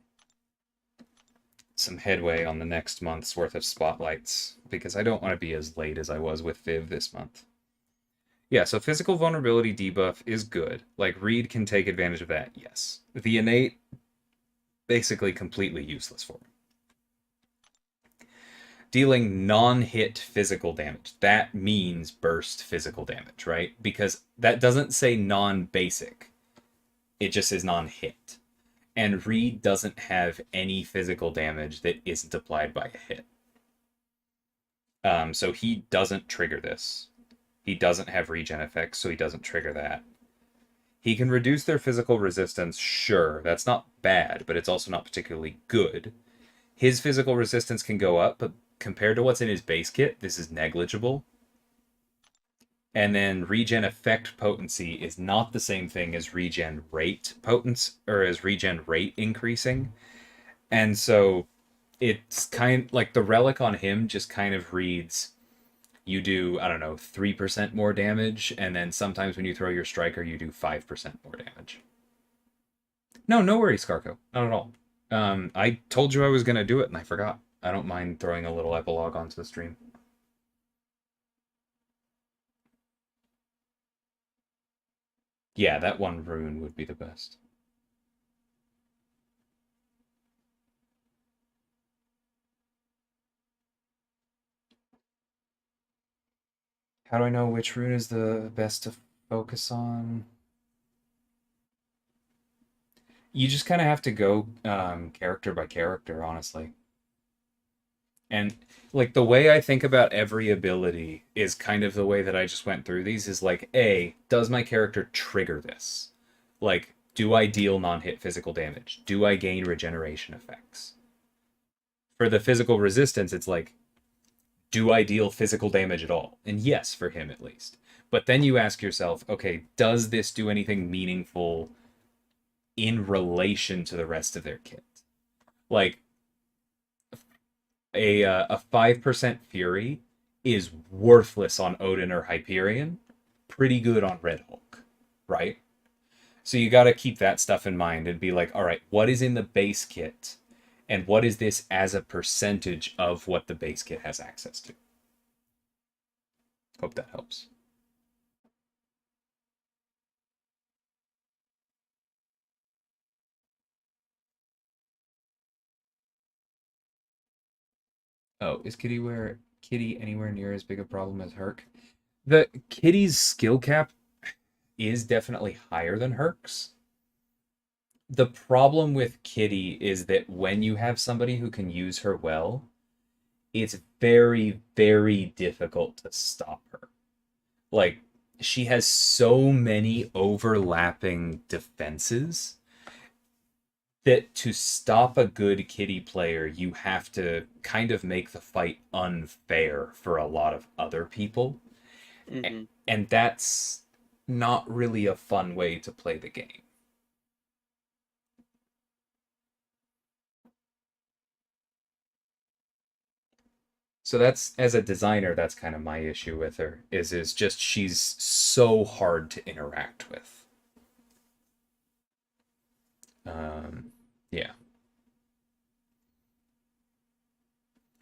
headway on the next month's worth of spotlights, because I don't want to be as late as I was with Viv this month. Yeah, so physical vulnerability debuff is good. Like, Reed can take advantage of that, yes. The innate, basically completely useless for him. Dealing non-hit physical damage. That means burst physical damage, right? Because that doesn't say non-basic. It just says non-hit. And Reed doesn't have any physical damage that isn't applied by a hit. So he doesn't trigger this. He doesn't have regen effects, so he doesn't trigger that. He can reduce their physical resistance, sure. That's not bad, but it's also not particularly good. His physical resistance can go up, but compared to what's in his base kit, this is negligible. And then regen effect potency is not the same thing as regen rate potency, or as regen rate increasing. And so it's kind of like the relic on him just kind of reads, you do, I don't know, 3% more damage, and then sometimes when you throw your striker, you do 5% more damage. No worries, Skarko. Not at all. I told you I was going to do it, and I forgot. I don't mind throwing a little epilogue onto the stream. Yeah, that one rune would be the best. How do I know which rune is the best to focus on? You just kind of have to go character by character, honestly. And like the way I think about every ability is kind of the way that I just went through these is like, A, does my character trigger this? Like, do I deal non-hit physical damage? Do I gain regeneration effects? For the physical resistance, it's like, do I deal physical damage at all? And yes, for him at least. But then you ask yourself, okay, does this do anything meaningful in relation to the rest of their kit? Like, a 5% Fury is worthless on Odin or Hyperion, pretty good on Red Hulk, right? So you got to keep that stuff in mind and be like, all right, what is in the base kit? And what is this as a percentage of what the base kit has access to? Hope that helps. Oh, is Kitty anywhere near as big a problem as Herc? The Kitty's skill cap is definitely higher than Herc's. The problem with Kitty is that when you have somebody who can use her well, it's very, very difficult to stop her. Like, she has so many overlapping defenses that to stop a good Kitty player, you have to kind of make the fight unfair for a lot of other people. Mm-hmm. And that's not really a fun way to play the game. So that's, as a designer, that's kind of my issue with her, is just she's so hard to interact with. Yeah.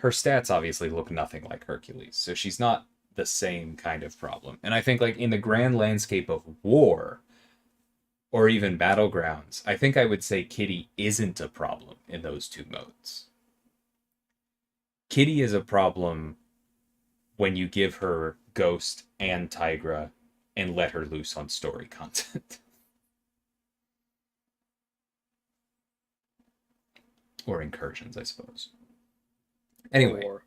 Her stats obviously look nothing like Hercules, so she's not the same kind of problem. And I think like in the grand landscape of war, or even Battlegrounds, I think I would say Kitty isn't a problem in those two modes. Kitty is a problem when you give her Ghost and Tigra and let her loose on story content. Or incursions, I suppose. Anyway. War.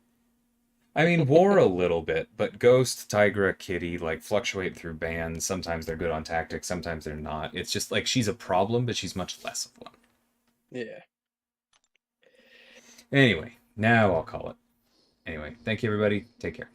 I mean, war a little bit, but Ghost, Tigra, Kitty, like, fluctuate through bands. Sometimes they're good on tactics, sometimes they're not. It's just, like, she's a problem, but she's much less of one. Yeah. Anyway, now I'll call it. Anyway, thank you, everybody. Take care.